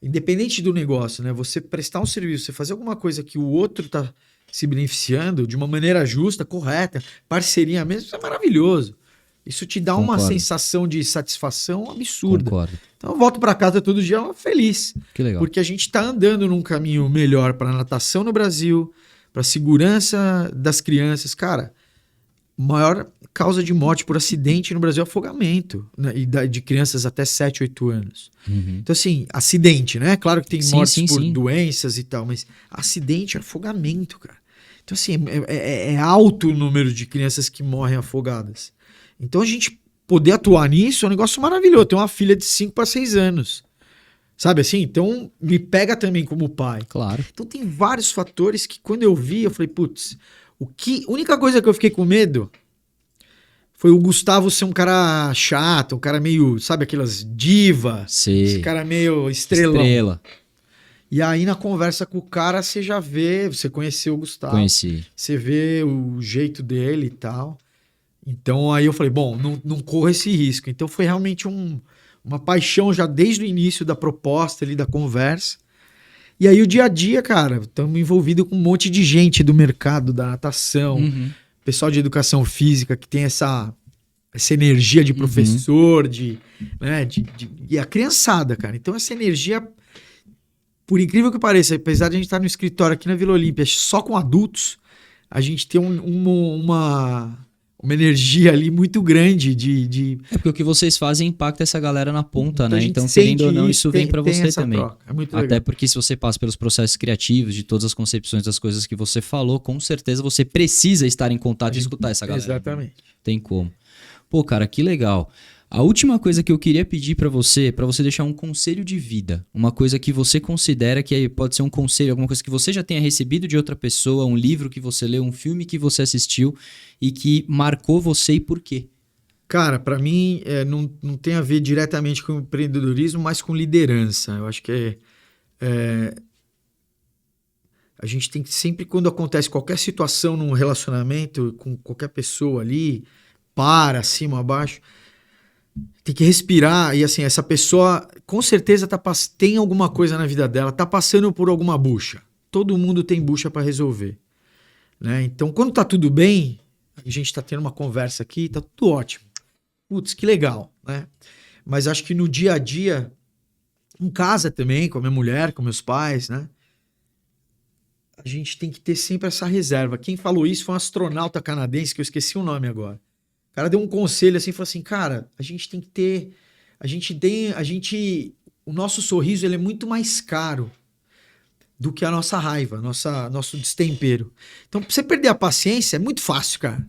independente do negócio, né? Você prestar um serviço, você fazer alguma coisa que o outro está se beneficiando de uma maneira justa, correta, parceria mesmo, isso é maravilhoso. Isso te dá uma sensação de satisfação absurda. Concordo. Então eu volto para casa todo dia feliz. Que legal. Porque a gente está andando num caminho melhor para a natação no Brasil, para a segurança das crianças. Cara, maior causa de morte por acidente no Brasil é afogamento, né? E de crianças até 7, 8 anos. Então, assim, acidente, né? Claro que tem mortes por doenças e tal, mas acidente é afogamento, cara. Então, assim, é alto o número de crianças que morrem afogadas. Então, a gente poder atuar nisso é um negócio maravilhoso. Eu tenho uma filha de 5 para 6 anos. Sabe assim? Então, me pega também como pai. Claro. Então, tem vários fatores que, quando eu vi, eu falei, putz, a única coisa que eu fiquei com medo foi o Gustavo ser um cara chato, um cara meio, sabe, aquelas diva, esse cara meio estrela. E aí, na conversa com o cara, você já vê, você conheceu o Gustavo. Conheci. Você vê o jeito dele e tal. Então, aí eu falei, bom, não corro esse risco. Então, foi realmente uma paixão já desde o início da proposta ali, da conversa. E aí o dia a dia, cara, estamos envolvidos com um monte de gente do mercado da natação, pessoal de educação física que tem essa energia de professor, né, e a criançada, cara. Então essa energia, por incrível que pareça, apesar de a gente estar no escritório aqui na Vila Olímpia só com adultos, a gente tem uma energia ali muito grande É porque o que vocês fazem impacta essa galera na ponta, então, né? Então, querendo ou não, isso vem pra você também. É muito legal. Até porque se você passa pelos processos criativos, de todas as concepções das coisas que você falou, com certeza você precisa estar em contato e escutar essa galera. Exatamente. Tem como. Pô, cara, que legal. A última coisa que eu queria pedir pra você deixar um conselho de vida. Uma coisa que você considera que pode ser um conselho, alguma coisa que você já tenha recebido de outra pessoa, um livro que você leu, um filme que você assistiu e que marcou você e por quê? Cara, pra mim não tem a ver diretamente com empreendedorismo, mas com liderança. Eu acho que a gente tem que sempre, quando acontece qualquer situação num relacionamento com qualquer pessoa ali, acima, abaixo, tem que respirar e assim, essa pessoa com certeza tem alguma coisa na vida dela, tá passando por alguma bucha. Todo mundo tem bucha para resolver, né? Então, quando tá tudo bem, a gente tá tendo uma conversa aqui, tá tudo ótimo. Putz, que legal, né? Mas acho que no dia a dia, em casa também, com a minha mulher, com meus pais, né? A gente tem que ter sempre essa reserva. Quem falou isso foi um astronauta canadense, que eu esqueci o nome agora. O cara deu um conselho assim, falou assim, cara, a gente tem que ter, o nosso sorriso ele é muito mais caro do que a nossa raiva, nosso destempero. Então, pra você perder a paciência é muito fácil, cara.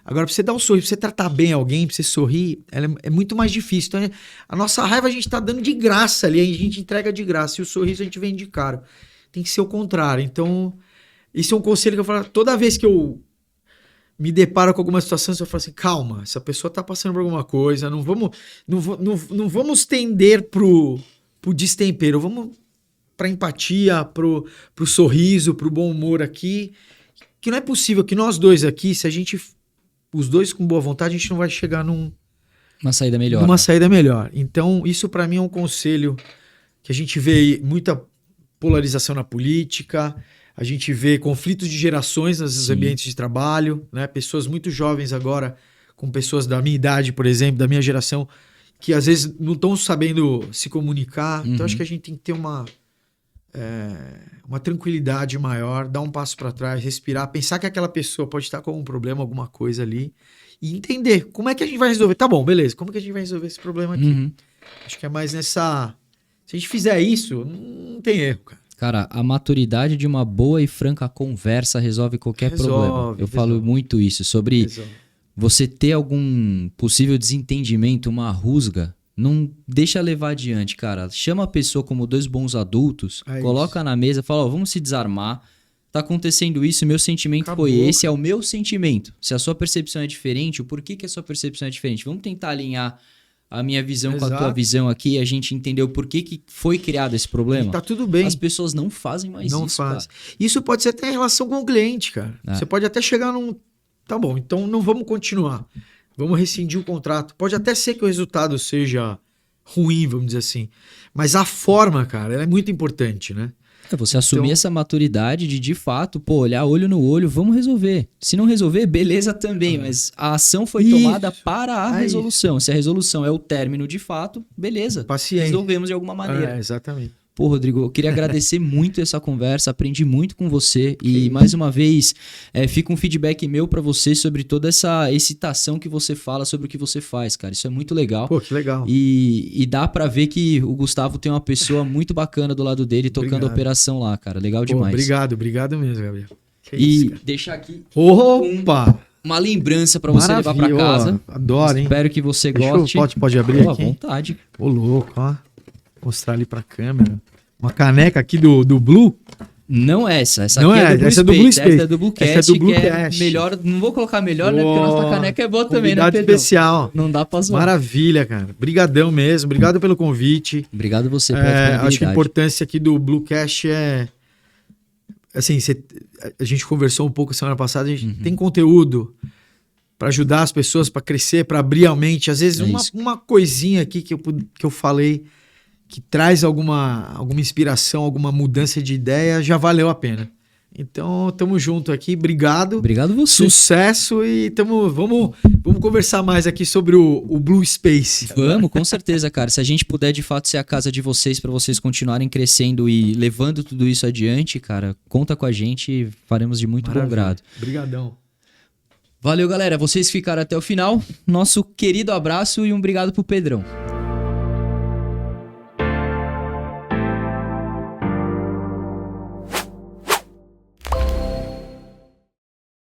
Agora, pra você dar um sorriso, pra você tratar bem alguém, pra você sorrir, é muito mais difícil. Então, a nossa raiva a gente tá dando de graça ali, a gente entrega de graça, e o sorriso a gente vende caro. Tem que ser o contrário. Então, esse é um conselho que eu falo, toda vez que eu me deparo com alguma situação, eu falo assim, calma, essa pessoa tá passando por alguma coisa, não vamos tender pro destempero, vamos pra empatia, pro sorriso, pro bom humor aqui, que não é possível que nós dois aqui, se a gente, os dois com boa vontade, a gente não vai chegar uma saída melhor. Numa saída melhor. Então, isso pra mim é um conselho que a gente vê muita polarização na política, a gente vê conflitos de gerações nos ambientes de trabalho, né? Pessoas muito jovens agora, com pessoas da minha idade, por exemplo, da minha geração, que às vezes não estão sabendo se comunicar. Então acho que a gente tem que ter uma tranquilidade maior, dar um passo para trás, respirar, pensar que aquela pessoa pode estar com algum problema, alguma coisa ali, e entender como é que a gente vai resolver. Tá bom, beleza, como que a gente vai resolver esse problema aqui? Acho que é mais nessa... Se a gente fizer isso, não tem erro, cara. Cara, a maturidade de uma boa e franca conversa resolve qualquer problema. Eu falo muito isso, sobre você ter algum possível desentendimento, uma rusga, não deixa levar adiante, cara. Chama a pessoa como dois bons adultos, coloca na mesa, fala, vamos se desarmar. Tá acontecendo isso, meu sentimento foi esse, é o meu sentimento. Se a sua percepção é diferente, o porquê que a sua percepção é diferente? Vamos tentar alinhar a minha visão com a tua visão aqui, a gente entendeu por que foi criado esse problema. E tá tudo bem. As pessoas não fazem mais isso, cara. Isso pode ser até em relação com o cliente, cara. Você pode até chegar num... Tá bom, então não vamos continuar. Vamos rescindir o contrato. Pode até ser que o resultado seja ruim, vamos dizer assim. Mas a forma, cara, ela é muito importante, né? É você assumir essa maturidade de fato, olhar olho no olho, vamos resolver. Se não resolver, beleza também, mas a ação foi tomada para a resolução. Se a resolução é o término de fato, beleza. Paciência. Resolvemos de alguma maneira. Exatamente. Pô, Rodrigo, eu queria agradecer muito essa conversa, aprendi muito com você e mais uma vez fica um feedback meu pra você sobre toda essa excitação que você fala sobre o que você faz, cara. Isso é muito legal. Pô, que legal. E dá pra ver que o Gustavo tem uma pessoa muito bacana do lado dele tocando a operação lá, cara. Legal demais. Obrigado mesmo, Gabriel. Deixar aqui uma lembrança pra você levar pra casa. Adoro, hein? Espero que você goste. Pode abrir aqui? À vontade. Ô, louco, ó. Mostrar ali pra câmera. Uma caneca aqui do Blue. Não essa não aqui é do Blue Space. Essa é do Blue Cat, essa é do Blue que Cast. É melhor, não vou colocar melhor, né, porque a nossa caneca é boa também, né, Pedro? Especial. Não dá pra zoar. Maravilha, cara. Brigadão mesmo, obrigado pelo convite. Obrigado você pela disponibilidade. Acho que a importância aqui do Blue Cast é... Assim, a gente conversou um pouco semana passada, a gente tem conteúdo para ajudar as pessoas, para crescer, para abrir a mente. Às vezes uma coisinha aqui que eu falei que traz alguma inspiração, alguma mudança de ideia, já valeu a pena. Então, tamo junto aqui. Obrigado. Obrigado você. Sucesso e vamos conversar mais aqui sobre o Blue Space. Vamos, com certeza, cara. Se a gente puder, de fato, ser a casa de vocês para vocês continuarem crescendo e levando tudo isso adiante, cara, conta com a gente, faremos de muito bom grado. Obrigadão. Valeu, galera. Vocês ficaram até o final. Nosso querido abraço e um obrigado pro Pedrão.